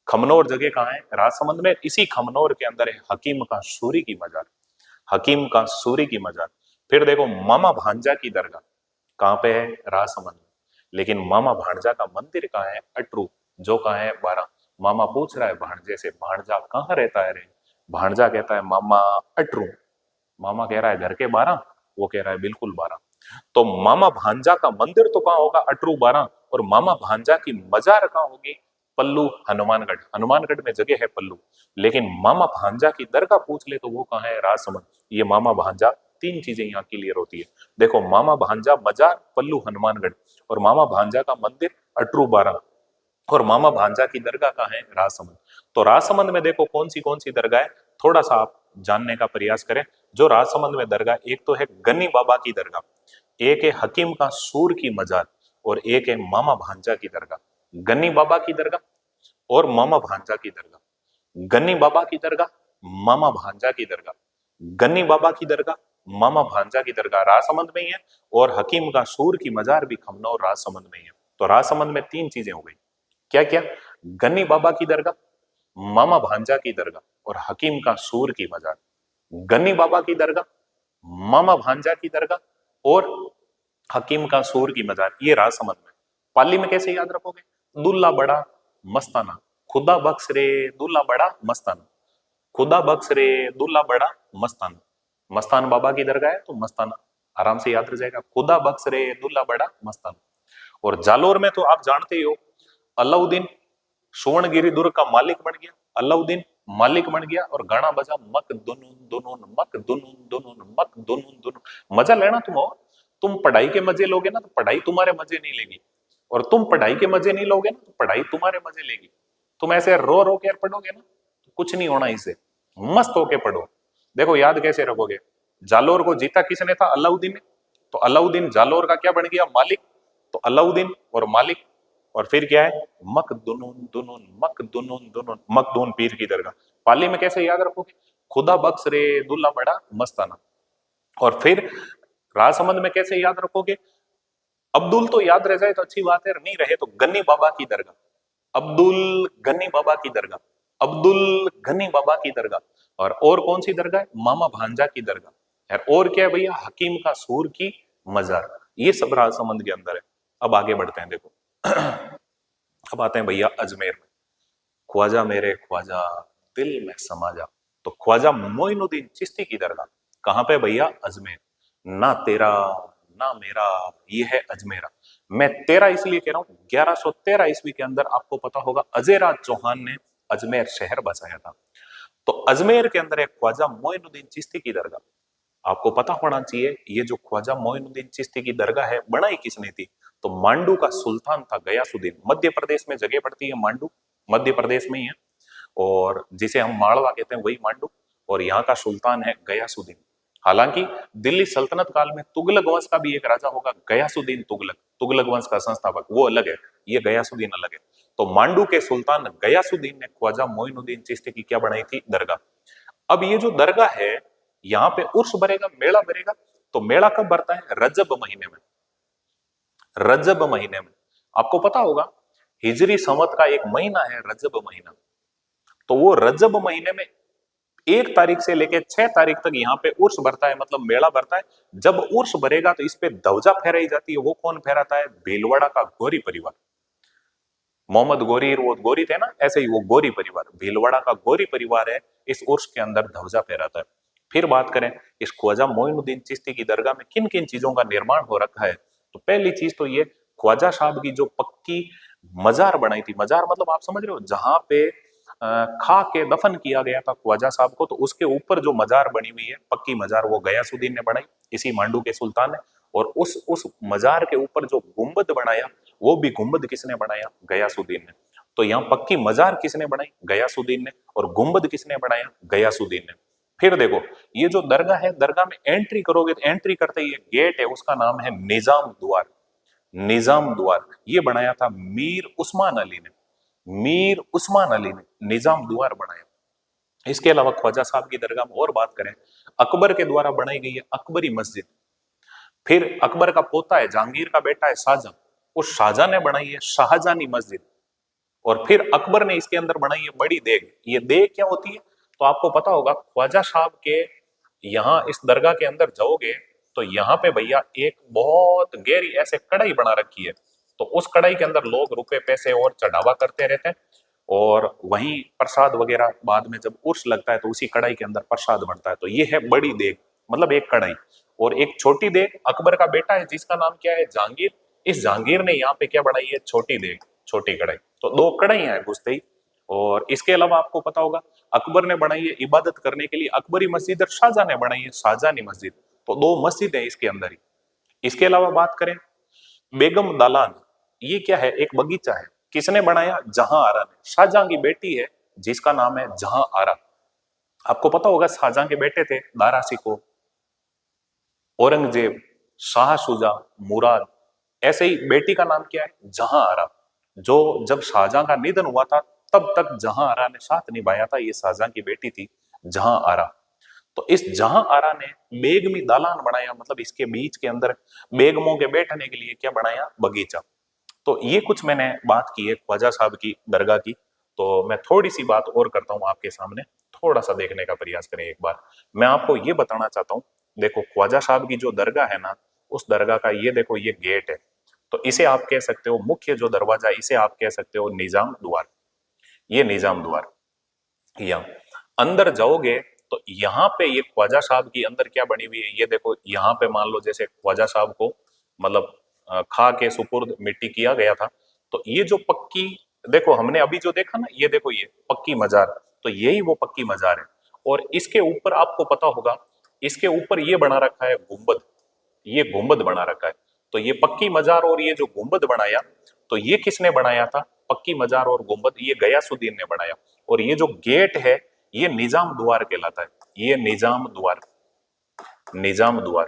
खमनोर जगह कहाँ है, राजसमंद में। इसी खमनोर के अंदर है हकीम का सूरी की मजार, हकीम का सूरी की मजार। फिर देखो मामा भांजा की दरगाह कहाँ पे है, राजसमंद में। लेकिन मामा भांजा का मंदिर कहाँ है, अटरू, जो कहाँ है, बारा। मामा पूछ रहा है भांजे से, भांजा कहाँ रहता है रे, भांजा कहता है मामा अटरू। मामा कह रहा है घर के 12, वो कह रहा है बिल्कुल 12। तो मामा भांजा का मंदिर तो कहाँ होगा, अटरू 12, और मामा भांजा की मजार कहाँ होगी, पल्लू हनुमानगढ़। हनुमानगढ़ में जगह है पल्लू। लेकिन मामा भांजा की दरगाह पूछ ले तो वो कहाँ है, राजसमंद। ये मामा भांजा, तीन चीजें यहाँ क्लियर होती है। देखो मामा भांजा मजार पल्लू हनुमानगढ़, और मामा भांजा का मंदिर अटरू 12, और मामा भांजा की दरगाह कहाँ है, राजसमंद। तो राजसमंद में देखो कौन सी दरगाह है, थोड़ा सा आप जानने का प्रयास करें। जो राजसमंद में दरगाह, एक तो है गन्नी बाबा की दरगाह, एक है हकीम का सूर की मजार, और एक है मामा भांजा की दरगाह। गन्नी बाबा की दरगाह और मामा भांजा की दरगाह, गन्नी बाबा की दरगाह, मामा भांजा की दरगाह, गन्नी बाबा की दरगाह, मामा भांजा की दरगाह राजसमंद में ही है, और हकीम का सूर की मजार भी खमनौर राजसमंद में ही है। तो राजसमंद में तीन चीजें हो गई, क्या क्या, गन्नी बाबा की दरगाह, मामा भांजा की दरगाह और हकीम का सूर की मजार। गन्नी बाबा की दरगाह, मामा भांजा की दरगाह और हकीम का सूर की मजार, ये राजसमंद में। पाली में कैसे याद रखोगे, दुल्ला बड़ा मस्ताना, खुदा बख्श रे दुल्ला बड़ा मस्ताना, खुदा बख्श रे दुल्ला बड़ा मस्ताना। मस्तान बाबा की दरगाह है तो मस्ताना, आराम से याद रह जाएगा, खुदा बख्श रे दुल्ला बड़ा मस्ताना। और जालोर में तो आप जानते ही हो, अलाउद्दीन सुवर्णगिरी दुर्ग का मालिक बन गया, अलाउद्दीन मालिक बन गया और गाना बजा मक दुनून दुनून मक दुनून दुनून मक दुनून दुनून। मजा लेना तुम, और तुम पढ़ाई के मजे लोगे ना तो पढ़ाई तुम्हारे मजे नहीं लेगी, और तुम पढ़ाई के मजे नहीं लोगे ना तो पढ़ाई तुम्हारे मजे लेगी। तुम ऐसे रो रो के पढ़ोगे ना तो कुछ नहीं होना, इसे मस्त होके पढ़ो। देखो याद कैसे रखोगे, जालोर को जीता किसने था? अलाउद्दीन ने। तो अलाउद्दीन जालोर का क्या बन गया? मालिक। तो अलाउद्दीन और मालिक, और फिर क्या है? मक दुनून दुनून मक दुनून दुनून, मखदून पीर की दरगाह। पाली में कैसे याद रखोगे? खुदा बख्श रे दुल्ला बड़ा मस्ताना। और फिर राजसमंद में कैसे याद रखोगे? अब्दुल तो याद रह जाए तो अच्छी बात है, नहीं रहे तो गन्नी बाबा की दरगाह, अब्दुल गन्नी बाबा की दरगाह, अब्दुल गन्नी बाबा की दरगाह। और कौन सी दरगाह है? मामा भांजा की दरगाह। यार और क्या है भैया? हकीम का सूर की मजार। ये सब राजसमंद के अंदर है। अब आगे बढ़ते हैं, देखो अब आते हैं भैया अजमेर में। ख्वाजा मेरे ख्वाजा दिल में समा जा। तो ख्वाजा मोइनुद्दीन चिश्ती की दरगाह कहां पे भैया? अजमेर। ना तेरा ना मेरा, ये है अजमेरा। मैं तेरा इसलिए कह रहा हूं, 1113 ईस्वी के अंदर आपको पता होगा अजयराज चौहान ने अजमेर शहर बसाया था। तो अजमेर के अंदर एक ख्वाजा मोइनुद्दीन चिश्ती की दरगाह। आपको पता होना चाहिए, ये जो ख्वाजा मोइनुद्दीन चिश्ती की दरगाह है बनाई किसने थी? तो मांडू का सुल्तान था गयासुद्दीन। मध्य प्रदेश में जगह पड़ती है मांडू, मध्य प्रदेश में ही है, और जिसे हम माड़वा कहते हैं वही मांडू। और यहाँ का सुल्तान है गयासुद्दीन। हालांकि दिल्ली सल्तनत काल में तुगलक वंश का भी एक राजा होगा गयासुद्दीन तुगलक, तुगलक वंश का संस्थापक, वो अलग है, ये गयासुद्दीन अलग है। तो मांडू के सुल्तान गयासुद्दीन ने ख्वाजा मोइनुद्दीन चिश्ती की क्या बनाई थी? दरगाह। अब ये जो दरगाह है, यहाँ पे उर्स भरेगा, मेला भरेगा। तो मेला कब भरता है? रजब महीने में। रजब महीने में आपको पता होगा हिजरी संवत का एक महीना है रजब महीना। तो वो रजब महीने में 1 तारीख से लेके 6 तारीख तक यहाँ पे उर्स भरता है, मतलब मेला भरता है। जब उर्स भरेगा तो इस पे ध्वजा फहराई जाती है। वो कौन फहराता है? भीलवाड़ा का गौरी परिवार। मोहम्मद गोरी, वो गोरी थे ना, ऐसे ही वो गोरी परिवार, भीलवाड़ा का गोरी परिवार है, इस उर्स के अंदर ध्वजा फहराता है। फिर बात करें इस ख्वाजा मोइनुद्दीन चिश्ती की दरगाह में किन किन चीजों का निर्माण हो रखा है, तो पहली चीज तो ये ख्वाजा साहब की जो पक्की मजार बनाई थी, मजार मतलब आप समझ रहे हो, जहां पे खा के दफन किया गया था ख्वाजा साहब को, तो उसके ऊपर जो मजार बनी हुई है पक्की मजार, वो गयासुद्दीन ने बनाई, इसी मांडू के सुल्तान ने। और उस मजार के ऊपर जो गुंबद बनाया, वो भी गुंबद किसने बनाया? गयासुद्दीन ने। तो यहाँ पक्की मजार किसने बनाई? गयासुद्दीन ने। और गुंबद किसने बनाया? गयासुद्दीन ने। फिर देखो ये जो दरगाह है, दरगाह में एंट्री करोगे तो एंट्री करते ही गेट है, उसका नाम है निजाम द्वार। निजाम द्वार ये बनाया था मीर उस्मान अली ने, मीर उस्मान अली ने निजाम द्वार बनाया। इसके अलावा ख्वाजा साहब की दरगाह में और बात करें, अकबर के द्वारा बनाई गई है अकबरी मस्जिद। फिर अकबर का पोता है, जहांगीर का बेटा है शाहजहां, उस शाहजहां ने बनाई है शाहजहानी मस्जिद। और फिर अकबर ने इसके अंदर बनाई है बड़ी देग। ये देग क्या होती है? तो आपको पता होगा ख्वाजा साहब के यहाँ इस दरगाह के अंदर जाओगे तो यहाँ पे भैया एक बहुत गहरी ऐसे कढ़ाई बना रखी है। तो उस कढ़ाई के अंदर लोग रुपए पैसे और चढ़ावा करते रहते हैं, और वहीं प्रसाद वगैरह बाद में जब उर्स लगता है तो उसी कढ़ाई के अंदर प्रसाद बनता है। तो ये है बड़ी देग, मतलब एक कढ़ाई। और एक छोटी देग अकबर का बेटा है जिसका नाम क्या है? जहांगीर। इस जहांगीर ने यहाँ पे क्या बनाई है? छोटी देग, छोटी कढ़ाई। तो 2 कढ़ाइयां हैं घुसते ही। और इसके अलावा आपको पता होगा अकबर ने बनाई है इबादत करने के लिए अकबरी मस्जिद, और शाहजहां ने बनाई है शाहजहानी मस्जिद। तो 2 मस्जिद है इसके अंदर ही। इसके अलावा बात करें बेगम दालान, ये क्या है? एक बगीचा है। किसने बनाया? जहां आरा ने। शाहजहां की बेटी है जिसका नाम है जहां आरा। आपको पता होगा शाहजहां के बेटे थे दारा सिको, औरंगजेब, शाह शुजा, मुराद। ऐसे ही बेटी का नाम क्या है? जहां आरा। जो जब शाहजहां का निधन हुआ था तब तक जहां आरा ने साथ निभाया था, ये शाहजहां की बेटी थी जहां आरा। तो इस जहां आरा ने बेगमी दालान बनाया, मतलब इसके बीच के अंदर बेगमों के बैठने के लिए क्या बनाया? बगीचा। तो ये कुछ मैंने बात की है ख्वाजा साहब की दरगाह की। तो मैं थोड़ी सी बात और करता हूं आपके सामने, थोड़ा सा देखने का प्रयास करें एक बार। मैं आपको ये बताना चाहता हूं, देखो ख्वाजा साहब की जो दरगाह है ना, उस दरगाह का ये देखो ये गेट है। तो इसे आप कह सकते हो मुख्य जो दरवाजा, इसे आप कह सकते हो निजाम द्वार। ये निजाम द्वार। यहाँ अंदर जाओगे तो यहाँ पे ये ख्वाजा साहब की अंदर क्या बनी हुई है, ये देखो। यहाँ पे मान लो जैसे ख्वाजा साहब को मतलब खा के सुपुर्द मिट्टी किया गया था। तो ये जो पक्की, देखो हमने अभी जो देखा ना, ये देखो ये पक्की मजार, तो यही वो पक्की मजार है। और इसके ऊपर आपको पता होगा, इसके ऊपर ये बना रखा है गुंबद, ये गुंबद बना रखा है। तो ये पक्की मजार और ये जो गुंबद बनाया, तो ये किसने बनाया था? पक्की मजार और गुंबद ये गयासुद्दीन ने बनाया। और ये जो गेट है ये निजाम द्वार कहलाता है, ये निजाम द्वार, निजाम द्वार।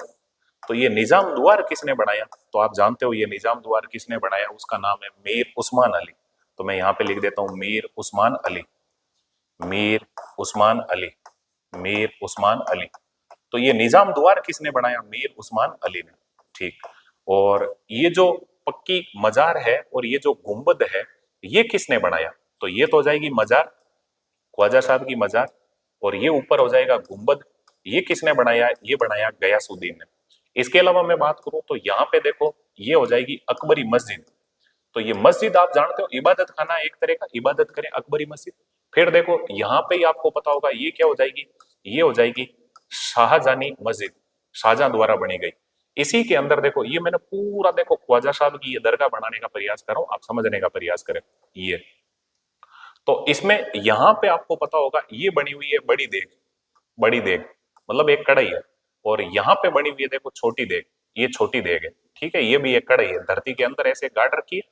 तो ये निजाम द्वार किसने बनाया? तो आप जानते हो ये निजाम द्वार किसने बनाया, उसका नाम है मीर उस्मान अली। तो मैं यहाँ पे लिख देता हूँ मीर उस्मान अली, मीर उस्मान अली, मीर उस्मान अली। तो ये निजाम द्वार किसने बनाया? मीर उस्मान अली ने। ठीक। और ये जो पक्की मजार है और ये जो गुंबद है ये किसने बनाया? तो ये तो हो जाएगी मजार, ख्वाजा साहब की मजार, और ये ऊपर हो जाएगा गुंबद, ये किसने बनाया? ये बनाया गयासुद्दीन ने। इसके अलावा मैं बात करूं तो यहाँ पे देखो ये हो जाएगी अकबरी मस्जिद। तो ये मस्जिद आप जानते हो इबादत खाना, एक तरह का इबादत करें अकबरी मस्जिद। फिर देखो यहाँ पे ही आपको पता होगा ये क्या हो जाएगी? ये हो जाएगी शाहजहानी मस्जिद, शाहजहां द्वारा बनी गई। इसी के अंदर देखो ये मैंने पूरा देखो ख्वाजा साहब की ये दरगाह बनाने का प्रयास कर रहा हूं, आप समझने का प्रयास करें। ये तो इसमें यहां पे आपको पता होगा ये बनी हुई है बड़ी देग, बड़ी देग मतलब एक कढ़ाई है। और यहाँ पे बनी हुई है देखो छोटी देग, ये छोटी देग है। ठीक है, ये भी एक कढ़ाई है, धरती के अंदर ऐसे गाड़ रखी है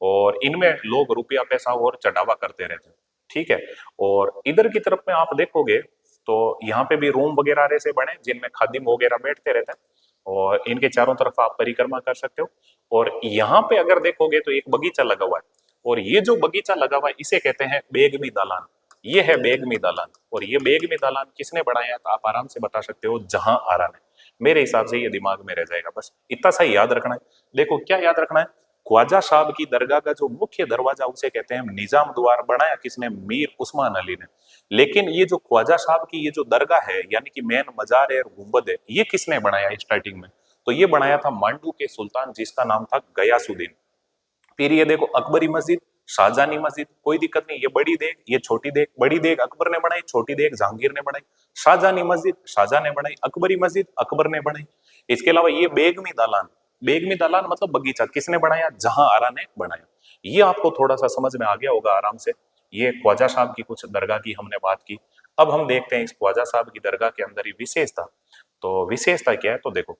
और इनमें लोग रुपया पैसा और चढ़ावा करते रहते हैं। ठीक है। और इधर की तरफ में आप देखोगे तो यहाँ पे भी रूम वगैरह ऐसे बने जिनमें खादिम वगैरह बैठते रहते हैं, और इनके चारों तरफ आप परिक्रमा कर सकते हो। और यहाँ पे अगर देखोगे तो एक बगीचा लगा हुआ है, और ये जो बगीचा लगा हुआ है इसे कहते हैं बेगमी दालान। ये है बेगमी दालान। और ये बेगमी दालान किसने बनाया था? आप आराम से बता सकते हो, जहां आरा ने। मेरे हिसाब से ये दिमाग में रह जाएगा, बस इतना सा ही याद रखना है। देखो क्या याद रखना है? ख्वाजा साहब की दरगाह का जो मुख्य दरवाजा उसे कहते हैं निजाम द्वार, बनाया किसने? मीर उस्मान अली ने। लेकिन ये जो ख्वाजा साहब की ये जो दरगाह है यानी कि मेन मजार है और गुंबद है, ये किसने बनाया स्टार्टिंग में? तो ये बनाया था मांडू के सुल्तान जिसका नाम था गयासुद्दीन। फिर ये देखो अकबरी मस्जिद, शाहजहानी मस्जिद, कोई दिक्कत नहीं, ये बड़ी देग, ये छोटी देग। बड़ी देग अकबर ने बनाई, छोटी देग जहांगीर ने बनाई। शाहजहानी मस्जिद शाहजहां ने बनाई, अकबरी मस्जिद अकबर ने बनाई। इसके अलावा ये बेगमी दालान, बेगमी दालान मतलब बगीचा, किसने बनाया? जहां आरा ने बनाया। ये आपको थोड़ा सा समझ में आ गया होगा आराम से। ये ख्वाजा साहब की कुछ दरगाह की हमने बात की। अब हम देखते हैं इस ख्वाजा साहब की दरगाह के अंदर ही विशेषता। तो विशेषता क्या है? तो देखो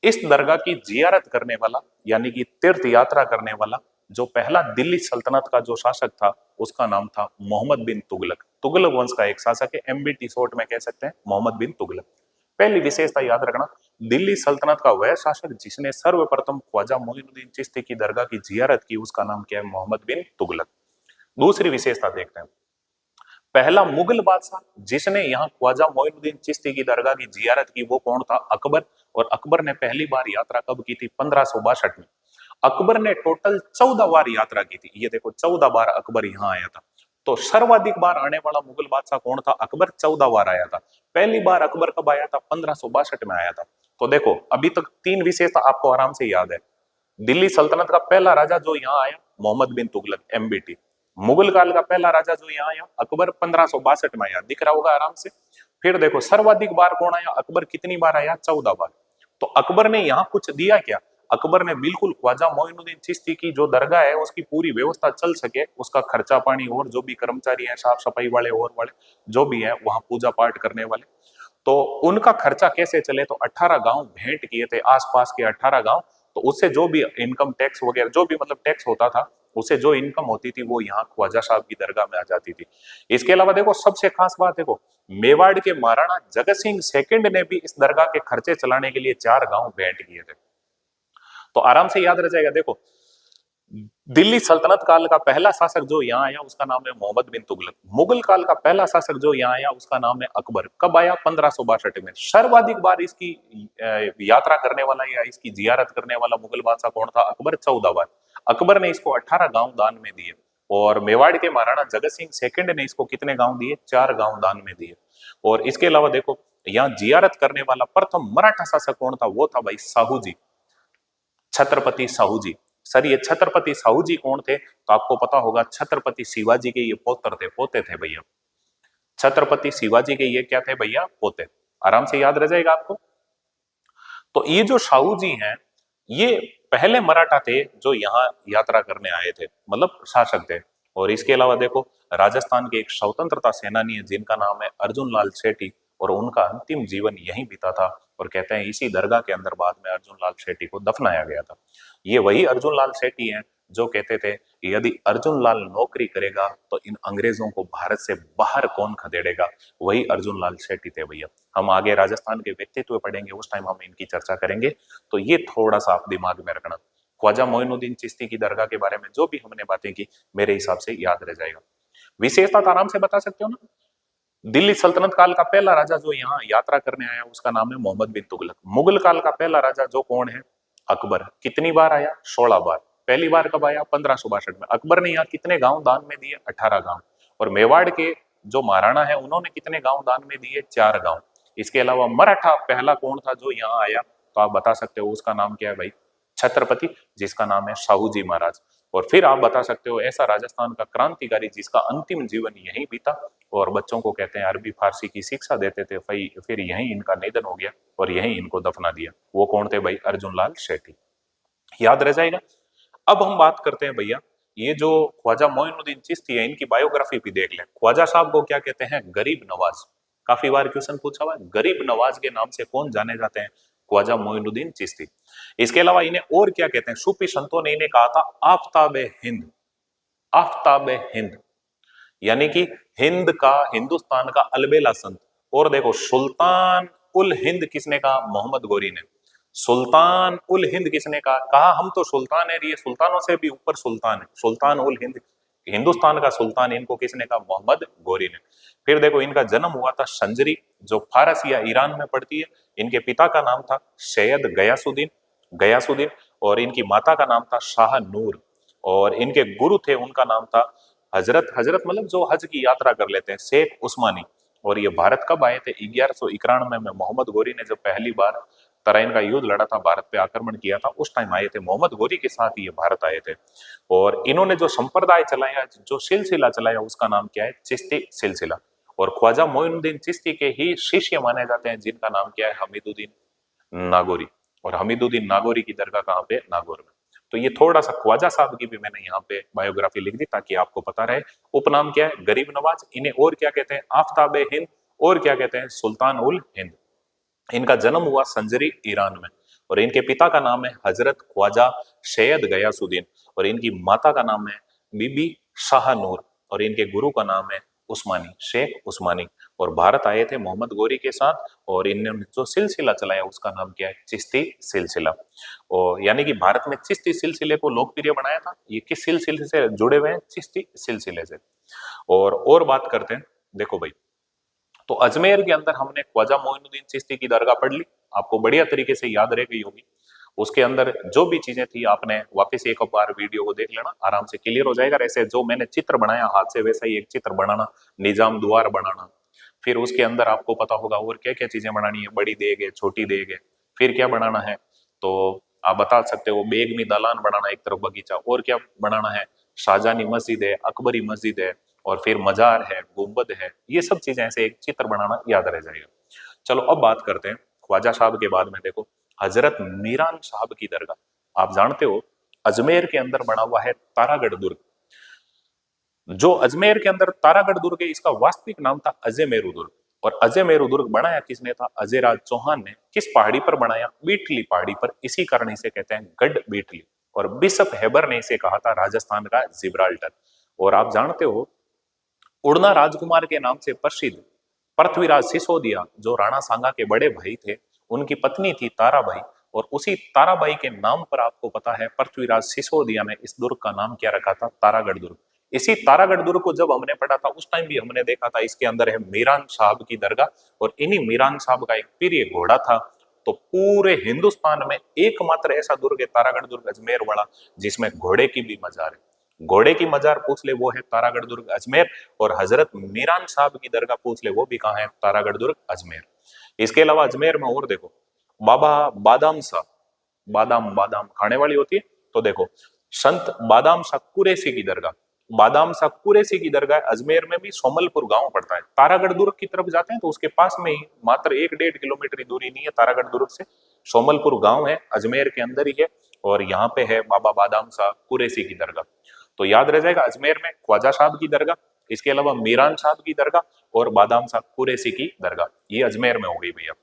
इस दरगाह की जियारत करने वाला यानी कि तीर्थ यात्रा करने वाला जो पहला दिल्ली सल्तनत का जो शासक था उसका नाम था मोहम्मद बिन तुगलक। तुगलक वंश का एक शासक है, एमबीटी शॉर्ट में कह सकते हैं, मोहम्मद बिन तुगलक। पहली विशेषता याद रखना, दिल्ली सल्तनत का वह शासक जिसने सर्वप्रथम ख्वाजा मोइनुद्दीन चिश्ती की दरगाह की जियारत की उसका नाम क्या है? मोहम्मद बिन तुगलक। दूसरी विशेषता देखते हैं, पहला मुगल बादशाह जिसने यहाँ ख्वाजा मोइनुद्दीन चिश्ती की दरगाह की जियारत की वो कौन था? अकबर। और अकबर ने पहली बार यात्रा कब की थी? 1562 में। अकबर ने टोटल 14 बार यात्रा की थी। ये देखो 14 बार अकबर यहाँ आया था। तो सर्वाधिक बार आने वाला मुगल बादशाह कौन था? अकबर 14 बार आया था। पहली बार अकबर कब आया था? 1562 में आया था। तो देखो अभी तक तीन विशेषता आपको आराम से याद है। दिल्ली सल्तनत का पहला राजा जो यहाँ आया मोहम्मद बिन तुगलक, एमबीटी। मुगल काल का पहला राजा जो यहाँ आया अकबर, 1562 में आया, दिख रहा होगा आराम से। फिर देखो सर्वाधिक बार कौन आया? अकबर। कितनी बार आया? 14 बार। तो अकबर ने यहाँ कुछ दिया क्या? अकबर ने बिल्कुल ख्वाजा मोइनुद्दीन चिश्ती की जो दरगाह है उसकी पूरी व्यवस्था चल सके, उसका खर्चा पानी और जो भी कर्मचारी हैं, साफ सफाई वाले और वाले जो भी है वहां पूजा पाठ करने वाले, तो उनका खर्चा कैसे चले? तो 18 गांव भेंट किए थे, आसपास के 18 गांव। तो उससे जो भी इनकम टैक्स वगैरह जो भी मतलब टैक्स होता था, उसे जो इनकम होती थी वो यहाँ ख्वाजा साहब की दरगाह में आ जाती थी। इसके अलावा देखो सबसे खास बात देखो, मेवाड़ के महाराणा जगत सिंह सेकंड ने भी इस दरगाह के खर्चे चलाने के लिए 4 गांव भेंट किए थे। तो आराम से याद रह जाएगा। देखो दिल्ली सल्तनत काल का पहला शासक जो यहाँ आया उसका नाम है मोहम्मद बिन तुगलक। मुगल काल का पहला शासक जो यहाँ आया उसका नाम है अकबर। कब आया? 1562 में। सर्वाधिक बार इसकी यात्रा करने वाला या इसकी जियारत करने वाला मुगल बादशाह कौन था? अकबर, 14 बार। अकबर ने इसको 18 गांव दान में दिए, और मेवाड़ के महाराणा जगत सिंह सेकंड ने इसको कितने गांव दिए? 4 गांव दान में दिए। और इसके अलावा देखो यहाँ जियारत करने वाला प्रथम मराठा शासक कौन था? वो था भाई साहू जी, छत्रपति साहू जी। सर ये छत्रपति साहू जी कौन थे? तो आपको पता होगा छत्रपति शिवाजी के ये पोते थे भैया। छत्रपति शिवाजी के ये क्या थे भैया? पोते। आराम से याद रह जाएगा आपको। तो ये जो साहू जी हैं ये पहले मराठा थे जो यहाँ यात्रा करने आए थे, मतलब शासक थे। और इसके अलावा देखो, राजस्थान के एक स्वतंत्रता सेनानी है जिनका नाम है अर्जुन लाल सेठी, और उनका अंतिम जीवन यहीं बीता था। और कहते हैं इसी दरगाह के अंदर बाद में अर्जुन लाल सेठी को दफनाया गया था। ये वही अर्जुन लाल सेठी हैं जो कहते थे कि यदि अर्जुन लाल नौकरी करेगा तो इन अंग्रेजों को भारत से बाहर कौन खदेड़ेगा। वही अर्जुन लाल सेठी थे भैया। हम आगे राजस्थान के व्यक्तित्व पढ़ेंगे, उस टाइम हम इनकी चर्चा करेंगे। तो ये थोड़ा सा आप दिमाग में रखना। ख्वाजा मोइनुद्दीन चिश्ती की दरगाह के बारे में जो भी हमने बातें की, मेरे हिसाब से याद रह जाएगा। विशेषता तो आराम से बता सकते हो ना। दिल्ली सल्तनत काल का पहला राजा जो यहाँ यात्रा करने आया उसका नाम है मोहम्मद बिन तुगलक। मुगल काल का पहला राजा जो कौन है? अकबर। कितनी बार आया? 16 बार। पहली बार कब आया? 1562 में। अकबर ने यहाँ कितने गांव दान में दिए? 18 गांव। और मेवाड़ के जो महाराणा है उन्होंने कितने गांव दान में दिए? 4 गांव। इसके अलावा मराठा पहला कौन था जो यहाँ आया? तो आप बता सकते हो उसका नाम क्या है भाई? छत्रपति, जिसका नाम है शाहूजी महाराज। और फिर आप बता सकते हो ऐसा राजस्थान का क्रांतिकारी जिसका अंतिम जीवन यहीं बीता और बच्चों को कहते हैं अरबी फारसी की शिक्षा देते थे, फिर यहीं इनका निधन हो गया और यहीं इनको दफना दिया। वो कौन थे भाई? अर्जुन लाल सेठी। याद रह जाएगा। अब हम बात करते हैं भैया, ये जो ख्वाजा मोइनुद्दीन चिश्ती है इनकी बायोग्राफी भी देख लें। ख्वाजा साहब को क्या कहते हैं? गरीब नवाज। काफी बार क्वेश्चन पूछा हुआ है, गरीब नवाज के नाम से कौन जाने जाते हैं? ख्वाजा मोइनुद्दीन चिश्ती। इसके अलावा इन्हें और क्या कहते हैं? सूफी संतों ने इन्हें कहा था आफताब हिंद। आफताब हिंद यानी कि हिंद का, हिंदुस्तान का अलबेला संत। और देखो, सुल्तान उल हिंद किसने कहा? मोहम्मद गोरी ने। सुल्तान उल हिंद किसने कहा? हम तो सुल्तान है, ये सुल्तानों से भी ऊपर सुल्तान है। सुल्तान उल हिंद, हिंदुस्तान का सुल्तान इनको किसने कहा? मोहम्मद गोरी ने। फिर देखो, इनका जन्म हुआ था संजरी, जो फारस या ईरान में पड़ती है। इनके पिता का नाम था सैयद गयासुद्दीन, गयासुद्दीन, और इनकी माता का नाम था शाह नूर। और इनके गुरु थे, उनका नाम था हजरत, हजरत मतलब जो हज की यात्रा कर लेते हैं, शेख उस्मानी। और ये भारत कब आए थे? 1191 में मोहम्मद गोरी ने जब पहली बार तराइन का युद्ध लड़ा था, भारत पे आक्रमण किया था, उस टाइम आए थे। मोहम्मद गोरी के साथ ये भारत आए थे। और इन्होंने जो संप्रदाय चलाया, जो सिलसिला चलाया, उसका नाम क्या है? चिश्ती सिलसिला। और ख्वाजा मोइनुद्दीन चिश्ती के ही शिष्य माने जाते हैं जिनका नाम क्या है? हमीदुद्दीन नागौरी। और हमीदुद्दीन नागौरी की दरगाह कहाँ पे? नागौर में। तो ये थोड़ा सा ख्वाजा साहब की भी मैंने यहाँ पे बायोग्राफी लिख दी ताकि आपको पता रहे। उपनाम क्या है? गरीब नवाज। इन्हें और क्या कहते हैं? आफताब हिंद। और क्या कहते हैं? सुल्तान उल हिंद। इनका जन्म हुआ संजरी, ईरान में। और इनके पिता का नाम है हजरत ख्वाजा सैयद गयासुद्दीन, और इनकी माता का नाम है बीबी शाहनूर, और इनके गुरु का नाम है उस्मानी, शेख उस्मानी। और भारत आए थे मोहम्मद गोरी के साथ, और इन्होंने जो सिलसिला चलाया उसका नाम क्या है? चिश्ती सिलसिला। और यानी कि भारत में चिश्ती सिलसिले को लोकप्रिय बनाया था। ये किस सिलसिले से जुड़े हुए हैं? चिश्ती सिलसिले से। और बात करते हैं, देखो भाई, तो अजमेर के अंदर हमने ख्वाजा मोइनुद्दीन चिश्ती की दरगाह पढ़ ली, आपको बढ़िया तरीके से याद रह गई होगी। उसके अंदर जो भी चीजें थी आपने वापस एक बार वीडियो को देख लेना, आराम से क्लियर हो जाएगा। ऐसे जो मैंने चित्र बनाया हाथ से, वैसा ही एक चित्र बनाना, निजाम द्वार बनाना। फिर उसके अंदर आपको पता होगा और क्या क्या चीजें बनानी है, बड़ी देग है, छोटी देग है। फिर क्या बनाना है, तो आप बता सकते हो, बेगमी दालान बनाना, एक तरफ बगीचा। और क्या बनाना है? शाहजहानी मस्जिद है, अकबरी मस्जिद है, और फिर मजार है, गुंबद है। ये सब चीजें ऐसे एक चित्र बनाना याद रह जाएगा। चलो अब बात करते हैं ख्वाजा साहब के बाद में। देखो, हजरत मीरान साहब की दरगाह, आप जानते हो अजमेर के अंदर बना हुआ है तारागढ़ दुर्ग। जो अजमेर के अंदर तारागढ़ दुर्ग है, इसका वास्तविक नाम था अजय मेरू दुर्ग। और अजय मेरू दुर्ग बनाया किसने था? अजयराज चौहान ने। किस पहाड़ी पर बनाया? बीटली पहाड़ी पर। इसी कारण इसे कहते हैं गढ़ बीटली। और बिशप हेबर ने इसे कहा था राजस्थान का जिब्राल्टर। और आप जानते हो, उड़ना राजकुमार के नाम से प्रसिद्ध पृथ्वीराज सिसोदिया, जो राणा सांगा के बड़े भाई थे, उनकी पत्नी थी ताराबाई। और उसी ताराबाई के नाम पर आपको पता है पृथ्वीराज सिसोदिया ने इस दुर्ग का नाम क्या रखा था? तारागढ़ दुर्ग। इसी तारागढ़ दुर्ग को जब हमने पढ़ा था उस टाइम भी हमने देखा था इसके अंदर है मीरान साहब की दरगाह। और इन्हीं मीरान साहब का एक प्रिय घोड़ा था। तो पूरे हिंदुस्तान में एकमात्र ऐसा दुर्ग है तारागढ़ दुर्ग अजमेर वाला जिसमें घोड़े की भी मजार है। घोड़े की मजार पूछ ले, वो है तारागढ़ दुर्ग अजमेर। और हजरत मीरान साहब की दरगाह पूछ ले, वो भी कहाँ है? तारागढ़ दुर्ग अजमेर। इसके अलावा अजमेर में और देखो, बाबा बादाम शाह, बादाम बादाम खाने वाली होती है, तो देखो संत बादाम शाह कुरैशी की दरगाह, बादाम शाह कुरैशी की दरगाह अजमेर में भी सोमलपुर गांव पड़ता है। तारागढ़ दुर्ग की तरफ जाते हैं तो उसके पास में ही मात्र 1-1.5 किलोमीटर की दूरी नहीं है तारागढ़ दुर्ग से, सोमलपुर गांव है, अजमेर के अंदर ही है। और यहाँ पे है बाबा बादाम शाह कुरैशी की दरगाह। तो याद रह जाएगा, अजमेर में ख्वाजा साहब की दरगाह, इसके अलावा मीरान साहब की दरगाह और बादाम शाह कुरैशी की दरगाह, ये अजमेर में हो गई भैया।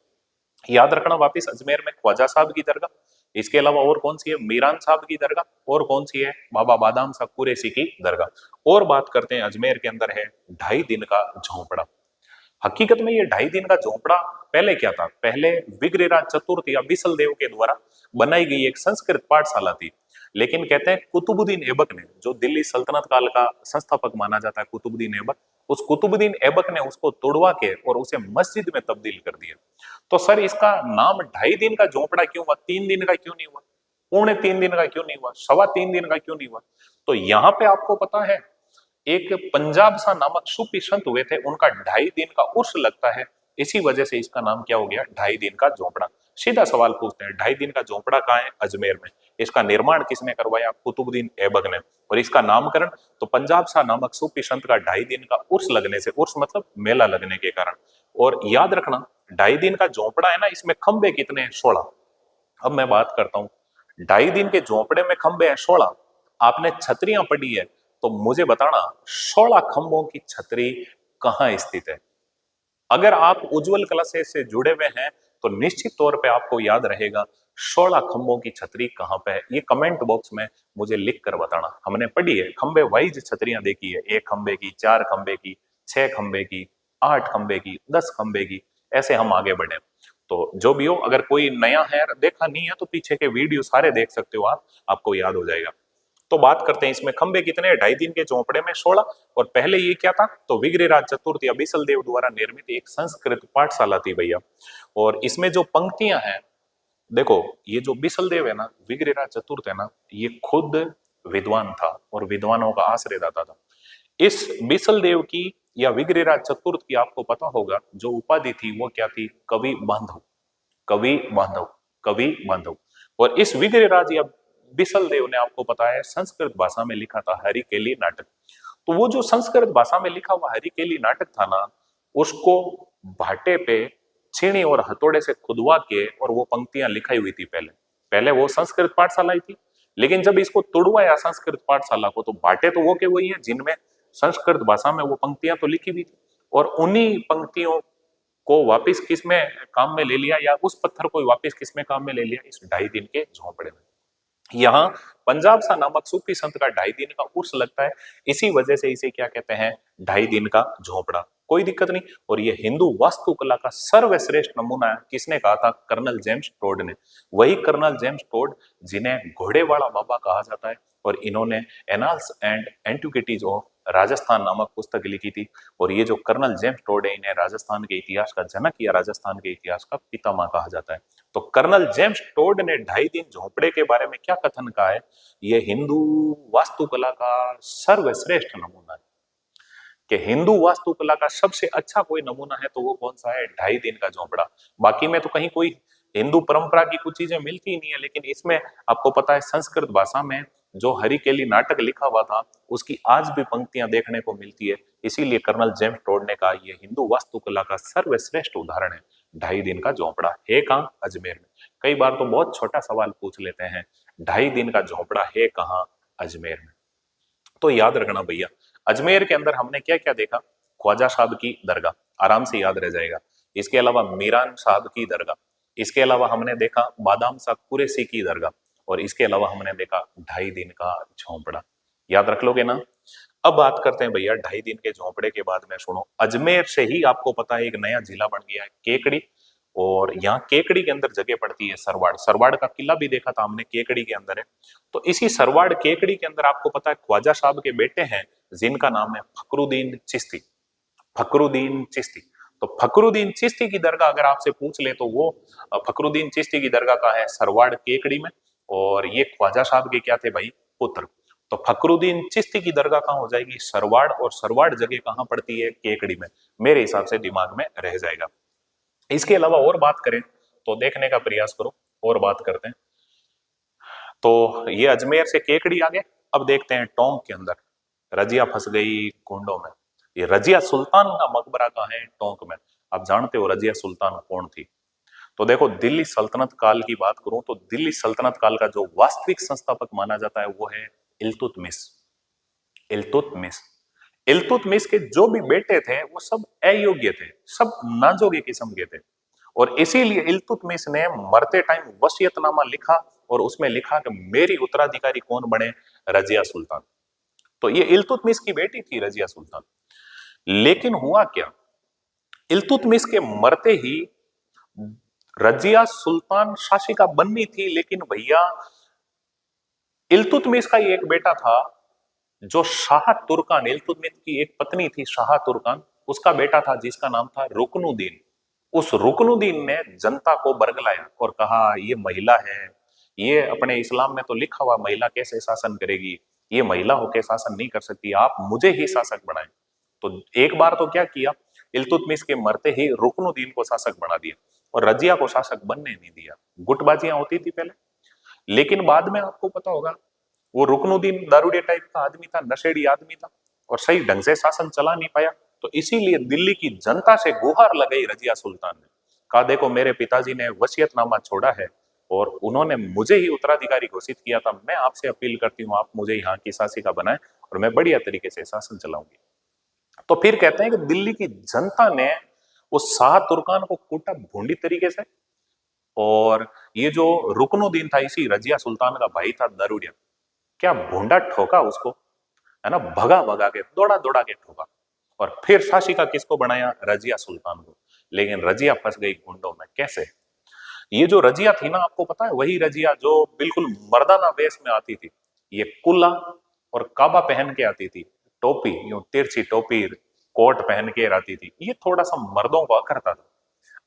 याद रखना वापिस, अजमेर में ख्वाजा साहब की दरगाह, इसके अलावा और कौन सी है, मीरान साहब की दरगाह, और कौन सी है, बाबा बादाम शाह कुरैशी की दरगाह। और बात करते हैं अजमेर के अंदर है 2.5 दिन का झोंपड़ा। हकीकत में ये 2.5 दिन का झोंपड़ा पहले क्या था, पहले विग्रहराज चतुर्थ या बिसल देव के द्वारा बनाई गई एक संस्कृत पाठशाला थी। लेकिन कहते हैं कुतुबुद्दीन ऐबक ने, जो दिल्ली सल्तनत काल का संस्थापक माना जाता है कुतुबुद्दीन ऐबक, उस कुतुबुद्दीन ऐबक ने उसको तोड़वा के और उसे मस्जिद में तब्दील कर दिया। तो सर इसका नाम 2.5 दिन का झोंपड़ा क्यों हुआ, 3 दिन का क्यों नहीं हुआ, 3.25 दिन का क्यों नहीं हुआ, 3.25 दिन का क्यों नहीं हुआ? तो यहाँ पे आपको पता है, एक पंजाब सा नामक सूफी संत हुए थे, उनका 2.5 दिन का उर्स लगता है, इसी वजह से इसका नाम क्या हो गया, 2.5 दिन का झोंपड़ा। सीधा सवाल पूछते हैं, 2.5 दिन का झोंपड़ा कहाँ है, अजमेर में। इसका निर्माण किसने करवाया, कुतुबुद्दीन ऐबक ने। और इसका नामकरण तो पंजाब सा नामक सूफी संत का 2.5 दिन का उर्स लगने से, उर्स मतलब मेला लगने के कारण। और याद रखना 2.5 दिन का झोंपड़ा है ना, इसमें खंबे कितने हैं, 16। अब मैं बात करता हूँ, 2.5 दिन के झोंपड़े में खंबे हैं 16। आपने छतरियां पढ़ी है, तो मुझे बताना 16 खंभों की छतरी कहां स्थित है। अगर आप उज्जवल क्लासेस से जुड़े हुए हैं तो निश्चित तौर पे आपको याद रहेगा 16 खंभों की छतरी कहां पे है। ये कमेंट बॉक्स में मुझे लिख कर बताना। हमने पढ़ी है, खंबे वाइज छतरियां देखी है, 1 खंबे की, 4 खंबे की, 6 खंबे की, 8 खंबे की, 10 खंबे की, ऐसे हम आगे बढ़े। तो जो भी हो, अगर कोई नया है, देखा नहीं है, तो पीछे के वीडियो सारे देख सकते हो आप, आपको याद हो जाएगा। तो बात करते हैं इसमें खंबे कितने हैं, 2.5 दिन के झोंपड़े में 16। और पहले ये क्या था, तो विग्रहराज चतुर्थ या बिसल देव द्वारा निर्मित एक संस्कृत पाठशाला थी भैया। और इसमें जो पंक्तियां हैं, देखो ये जो बिसल देव है ना, विग्रहराज चतुर्थ है ना, ये खुद विद्वान था और विद्वानों का आश्रयदाता था। इस बिसल देव की या विग्रहराज चतुर्थ की आपको पता होगा जो उपाधि थी वो क्या थी, कवि बांधव, कवि बांधव, कवि बांधव। और इस विग्रहराज या बिसल देव ने, आपको पता है, संस्कृत भाषा में लिखा था हरिकेली नाटक। तो वो जो संस्कृत भाषा में लिखा हुआ हरिकेली नाटक था ना, उसको भाटे पे छीनी और हथौड़े से खुदवा के और वो पंक्तियां लिखाई हुई थी। पहले पहले वो संस्कृत पाठशाला ही थी, लेकिन जब इसको तोड़वाया संस्कृत पाठशाला को, तो भाटे तो वो के वही है जिनमें संस्कृत भाषा में वो पंक्तियां तो लिखी हुई थी। और उन्हीं पंक्तियों को वापिस किस में काम में ले लिया, या उस पत्थर को वापिस किस में काम में ले लिया, इस 2.5 दिन के झोंपड़े में। यहाँ पंजाब सा नामक सूफी संत का 2.5 दिन का उर्स लगता है, इसी वजह से इसे क्या कहते हैं, 2.5 दिन का झोंपड़ा। कोई दिक्कत नहीं। और ये हिंदू वास्तुकला का सर्वश्रेष्ठ नमूना है, किसने कहा था, कर्नल जेम्स टोड ने। वही कर्नल जेम्स टोड जिन्हें घोड़े वाला बाबा कहा जाता है, और इन्होंने annals and antiquities of Rajasthan नामक पुस्तक लिखी थी। और ये जो कर्नल जेम्स टोड है, इन्हें राजस्थान के इतिहास का जनक या राजस्थान के इतिहास का पितामह कहा जाता है। तो कर्नल जेम्स टोड ने 2.5 दिन झोंपड़े के बारे में क्या कथन कहा है, ये हिंदू वास्तुकला का सर्वश्रेष्ठ नमूना है, कि हिंदू वास्तुकला का सबसे अच्छा कोई नमूना है तो वो कौन सा है, 2.5 दिन का झोंपड़ा। बाकी में तो कहीं कोई हिंदू परंपरा की कुछ चीजें मिलती ही नहीं है, लेकिन इसमें आपको पता है संस्कृत भाषा में जो हरिकेली नाटक लिखा हुआ था, उसकी आज भी पंक्तियां देखने को मिलती है। इसीलिए कर्नल जेम्स टोड ने कहा ये हिंदू वास्तुकला का सर्वश्रेष्ठ उदाहरण है। 2.5 दिन का झोंपड़ा है कहाँ, अजमेर में। कई बार तो बहुत छोटा सवाल पूछ लेते हैं, 2.5 दिन का झोंपड़ा है कहाँ, अजमेर में। तो याद रखना भैया, अजमेर के अंदर हमने क्या क्या देखा, ख्वाजा साहब की दरगाह, आराम से याद रह जाएगा। इसके अलावा मीरान साहब की दरगाह, इसके अलावा हमने देखा बादाम शाह कुरैशी की दरगाह, और इसके अलावा हमने देखा 2.5 दिन का झोंपड़ा। याद रख लोगे ना। अब बात करते हैं भैया 2.5 दिन के झोंपड़े के बाद में, सुनो, अजमेर से ही आपको पता है एक नया जिला बन गया है, केकड़ी। और यहाँ केकड़ी के अंदर जगह पड़ती है सरवाड़। सरवाड़ का किला भी देखा था हमने, केकड़ी के अंदर है। तो इसी सरवाड़ केकड़ी के अंदर आपको पता है ख्वाजा साहब के बेटे हैं जिनका नाम है फखरुद्दीन चिश्ती। फखरुद्दीन चिश्ती। तो फखरुद्दीन चिश्ती की दरगाह अगर आपसे पूछ ले तो वो फखरुद्दीन चिश्ती की दरगाह का है सरवाड़ केकड़ी में। और ये ख्वाजा साहब के क्या थे भाई, पुत्र। तो फखरुद्दीन चिश्ती की दरगाह कहाँ हो जाएगी, सरवाड़। और सरवाड़ जगह कहाँ पड़ती है, केकड़ी में। मेरे हिसाब से दिमाग में रह जाएगा। इसके अलावा और बात करें तो देखने का प्रयास करो, और बात करते हैं। तो ये अजमेर से केकड़ी आ गए। अब देखते हैं टोंक के अंदर, रजिया फंस गई कुंडों में। ये रजिया सुल्तान का मकबरा कहाँ है, टोंक में। आप जानते हो रजिया सुल्तान कौन थी। तो देखो, दिल्ली सल्तनत काल की बात करूं तो दिल्ली सल्तनत काल का जो वास्तविक संस्थापक माना जाता है वो है इल्तुतमिश। इल्तुतमिश इल्तुतमिश के जो भी बेटे थे वो सब अयोग्य थे, सब नाजोगे किस्म के थे, और इसीलिए इल्तुतमिश ने मरते टाइम वसीयतनामा लिखा और उसमें लिखा कि मेरी उत्तराधिकारी कौन बने, रजिया सुल्तान। तो ये इल्तुतमिश की बेटी थी रजिया सुल्तान। लेकिन हुआ क्या, इल्तुतमिश के मरते ही रजिया सुल्तान शासिका बननी थी, लेकिन भैया इल्तुतमिश का ही एक बेटा था जो शाह तुर्कान, इल्तुतमिश की एक पत्नी थी शाह तुर्कान, उसका बेटा था जिसका नाम था रुकनुद्दीन। उस रुकनुद्दीन ने जनता को बरगलाया और कहा ये महिला है, ये अपने इस्लाम में तो लिखा हुआ महिला कैसे शासन करेगी, ये महिला होकर शासन नहीं कर सकती, आप मुझे ही शासक बनाएं। तो एक बार तो क्या किया, इल्तुतमिश के मरते ही रुकनुद्दीन को शासक बना दिया और रजिया को शासक बनने नहीं दिया। गुटबाजियां होती थी पहले, लेकिन बाद में आपको पता होगा वो रुकनुद्दीन दारूडिया टाइप का आदमी था, नशेड़ी आदमी था और सही ढंग से शासन चला नहीं पाया। तो इसीलिए दिल्ली की जनता से गुहार लगाई रजिया सुल्तान ने, कहा देखो मेरे पिताजी ने वसीयतनामा छोड़ा है और उन्होंने मुझे ही उत्तराधिकारी घोषित किया था, मैं आपसे अपील करती हूँ आप मुझे यहाँ की शासिका बनाएं और मैं बढ़िया तरीके से शासन चलाऊंगी। तो फिर कहते हैं कि दिल्ली की जनता ने उस शाह तुर्कान को कूटा भूंडी तरीके से, और ये जो रुकनुद्दीन था इसी रजिया सुल्तान का भाई था दारूडिया, क्या भूंडा ठोका उसको, है ना, भगा भगा के दौड़ा दौड़ा के ठोका, और फिर शासिका किसको बनाया, रजिया सुल्तान को। लेकिन रजिया फंस गई गुंडों में। कैसे, ये जो रजिया थी ना, आपको पता है वही रजिया जो बिल्कुल मर्दाना वेश में आती थी, ये कुल्ला और काबा पहन के आती थी, टोपी यूं तिरछी टोपी, कोट पहन के आती थी, ये थोड़ा सा मर्दों को अखरता था।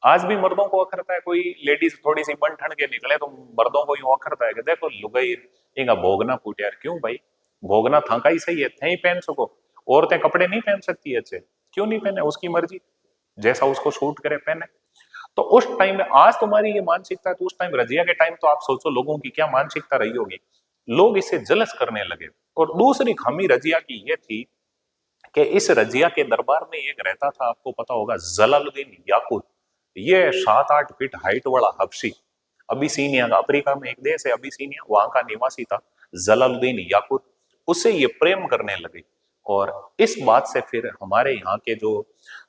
आज भी मर्दों को अखरता है, कोई लेडीज थोड़ी सी बन ठन के निकले तो मर्दों को यूं अखरता है कि देखो लुगाई इनका भोगना फूट यार, क्यों भाई भोगना था का ही सही है, थे ही पहन सको, औरतें कपड़े नहीं पहन सकती अच्छे, क्यों नहीं पहने, उसकी मर्जी, जैसा उसको सूट करे पहने। तो उस टाइम में, आज तुम्हारी ये मानसिकता है तो उस टाइम रजिया के टाइम तो आप सोचो लोगों की क्या मानसिकता रही होगी, लोग इससे जलस करने लगे। और दूसरी खामी रजिया की ये थी कि इस रजिया के दरबार में एक रहता था, आपको पता होगा, जलालुद्दीन याकूत। ये 7-8 फीट हाइट वाला हबशी, अबिसीनिया का, अफ्रीका में एक देश है अबिसीनिया, वहां का निवासी था जलालुद्दीन याकूत। उससे ये प्रेम करने लगे और इस बात से फिर हमारे यहाँ के जो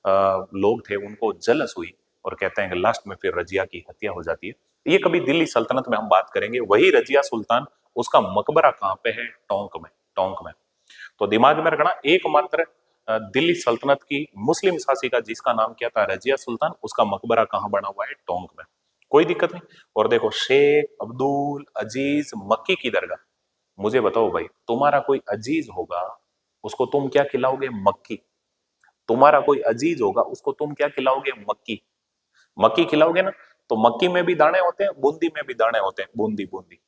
लोग थे उनको जलस हुई और कहते हैं कि लास्ट में फिर रजिया की हत्या हो जाती है। ये कभी दिल्ली सल्तनत में हम बात करेंगे। वही रजिया सुल्तान, उसका मकबरा कहाँ पे है, टोंक में, टोंक में। तो दिमाग में रखना, एकमात्र दिल्ली सल्तनत की मुस्लिम शासिका जिसका नाम क्या था, रजिया सुल्तान, उसका मकबरा कहाँ बना हुआ है, टोंक में। कोई दिक्कत नहीं। और देखो, शेख अब्दुल अजीज मक्की की दरगाह, मुझे बताओ भाई, तुम्हारा कोई अजीज होगा उसको तुम क्या खिलाओगे, मक्की। तुम्हारा कोई अजीज होगा उसको तुम क्या खिलाओगे, मक्की। मक्की खिलाओगे ना, तो मक्की में भी दाने होते हैं, बूंदी में भी दाने होते हैं, बूंदी बूंदी।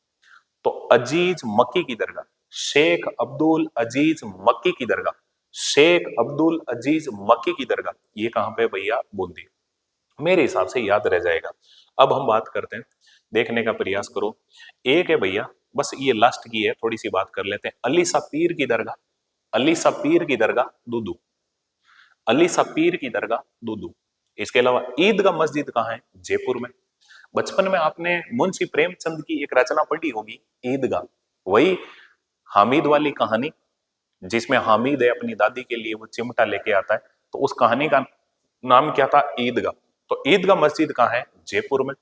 तो अजीज मक्की की दरगाह, शेख अब्दुल अजीज मक्की की दरगाह, शेख अब्दुल अजीज मक्की की दरगाह, ये कहां पे भैया, बूंदी। मेरे हिसाब से याद रह जाएगा। अब हम बात करते हैं, देखने का प्रयास करो। एक है भैया, बस ये लास्ट की है, थोड़ी सी बात कर लेते हैं, अली सा पीर की दरगाह, अली सा पीर की दरगाह दुदू, अली सा पीर की दरगाह दुदू। इसके अलावा ईदगाह मस्जिद कहाँ है, जयपुर में। बचपन में आपने मुंशी प्रेमचंद की एक रचना पढ़ी होगी, ईदगाह, वही हामिद वाली कहानी, जिसमें हामिद है अपनी दादी के लिए वो चिमटा लेके आता है, तो उस कहानी का नाम क्या था, ईदगाह। तो ईदगाह मस्जिद कहाँ है, जयपुर में।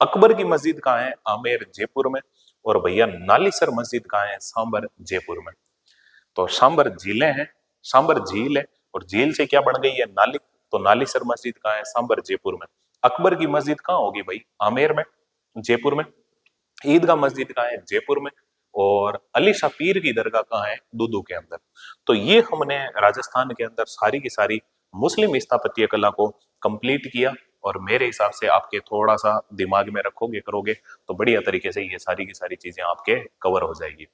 अकबर की मस्जिद कहाँ है, आमेर, जयपुर में। और भैया नालीसर मस्जिद कहाँ है, सांबर, जयपुर में। तो सांबर झीलें हैं, सांबर झील है और झील से क्या बन गई है, नाली। तो नालीसर मस्जिद कहाँ है, सांबर, जयपुर में। अकबर की मस्जिद कहाँ होगी भाई, आमेर में, जयपुर में। ईदगाह मस्जिद कहाँ है, जयपुर में। और अली शाह पीर की दरगाह कहाँ है, दूदू के अंदर। तो ये हमने राजस्थान के अंदर सारी की सारी मुस्लिम स्थापत्य कला को कंप्लीट किया, और मेरे हिसाब से आपके थोड़ा सा दिमाग में रखोगे करोगे तो बढ़िया तरीके से ये सारी की सारी चीजें आपके कवर हो जाएगी।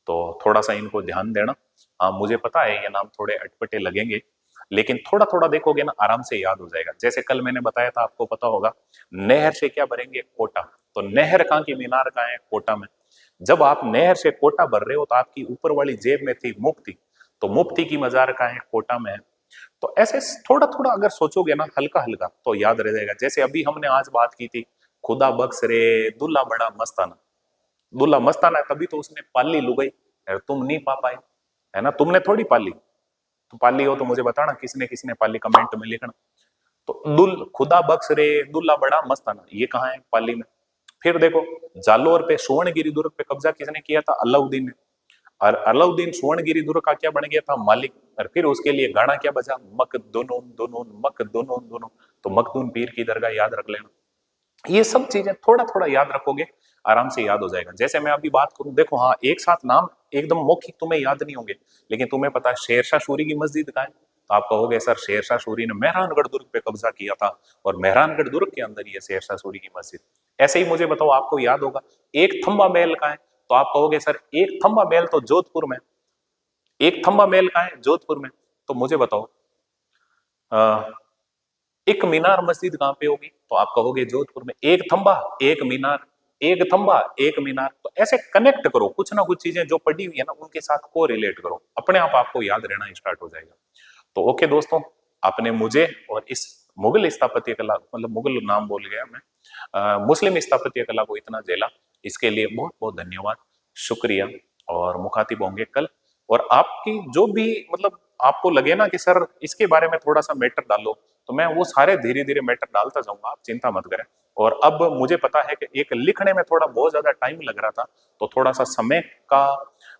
तो थोड़ा सा इनको ध्यान देना। हाँ, मुझे पता है ये नाम थोड़े अटपटे लगेंगे, लेकिन थोड़ा थोड़ा देखोगे ना, आराम से याद हो जाएगा। जैसे कल मैंने बताया था, आपको पता होगा, नहर से क्या भरेंगे, कोटा। तो नहर कहाँ की, मीनार कहाँ है, कोटा में। जब आप नहर से कोटा भर रहे हो तो आपकी ऊपर वाली जेब में थी मुफ्ती, तो मुफ्ती की मजार कहाँ है, कोटा में है। तो ऐसे थोड़ा थोड़ा अगर सोचोगे ना हल्का हल्का तो याद रह जाएगा। जैसे अभी हमने आज बात की थी, खुदा बख्श रे दुल्ला बड़ा मस्ताना। दुल्ला मस्ताना है तभी तो उसने पाली लुगाई, यार तुम नहीं पा पाए, है ना? तुमने थोड़ी पाली, तो पाली हो तो मुझे बताना किसने किसने पाली, कमेंट में लिखना। तो खुदा बख्श रे दुल्ला बड़ा मस्ताना, ये कहाँ है? पाली में। फिर देखो, जालोर पे सुवर्णगिरी दुर्ग पे कब्जा किसने किया था? अलाउद्दीन ने। और अलाउद्दीन सुवर्णगिरी दुर्ग का क्या बन गया था? मालिक। और फिर उसके लिए गाना क्या बजा? मकदुनून दुनून मकदुनून दुनून। तो मखदूम पीर की दरगाह याद रख लेना। ये सब चीजें थोड़ा थोड़ा याद रखोगे, आराम से याद हो जाएगा। जैसे मैं अभी बात करूं, देखो हाँ, एक साथ नाम एकदम मौखिक तुम्हें याद नहीं होंगे, लेकिन तुम्हें पता है शेरशाह सूरी की मस्जिद कहाँ है? तो आप कहोगे सर शेरशाह सूरी ने मेहरानगढ़ दुर्ग पे कब्जा किया था, और मेहरानगढ़ दुर्ग के अंदर ही है शेरशाह सूरी की मस्जिद। ऐसे ही मुझे बताओ, आपको याद होगा एक थंबा महल कहाँ है? तो आप कहोगे सर एक थंबा महल तो जोधपुर में। एक थंबा महल कहाँ है? जोधपुर में। तो मुझे बताओ एक मीनार मस्जिद कहाँ पे होगी? तो आप कहोगे जोधपुर में। एक थंबा एक मीनार, एक थंबा एक मीनार। तो ऐसे कनेक्ट करो, कुछ ना कुछ चीजें जो पढ़ी हुई है ना उनके साथ को रिलेट करो, अपने आप आपको याद रहना स्टार्ट हो जाएगा। तो ओके दोस्तों, आपने मुझे और इस मुगल स्थापत्य कला, मतलब मुगल नाम बोल गया मैं, मुस्लिम स्थापत्य कला को इतना झेला, इसके लिए बहुत बहुत धन्यवाद, शुक्रिया। और मुखातिब होंगे कल। और आपकी जो भी मतलब आपको लगे ना कि सर इसके बारे में थोड़ा सा मैटर डालो, तो मैं वो सारे धीरे धीरे मैटर डालता जाऊंगा, आप चिंता मत करें। और अब मुझे पता है कि एक लिखने में थोड़ा बहुत ज्यादा टाइम लग रहा था, तो थोड़ा सा समय का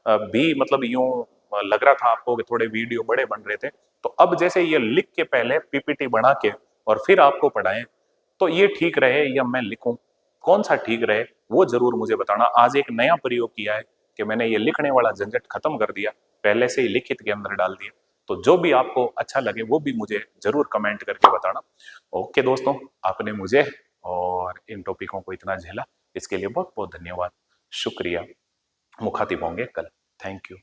भी मतलब यूं लग रहा था आपको कि थोड़े वीडियो बड़े बन रहे थे। तो अब जैसे ये लिख के पहले पीपीटी बना के और फिर आपको पढ़ाएं, तो ये ठीक रहे या मैं लिखूं, कौन सा ठीक रहे वो जरूर मुझे बताना। आज एक नया प्रयोग किया है कि मैंने ये लिखने वाला झंझट खत्म कर दिया, पहले से ही लिखित के अंदर डाल दिया। तो जो भी आपको अच्छा लगे वो भी मुझे जरूर कमेंट करके बताना। ओके दोस्तों, आपने मुझे और इन टॉपिकों को इतना झेला, इसके लिए बहुत बहुत धन्यवाद, शुक्रिया। मुखातिब होंगे कल। Thank you.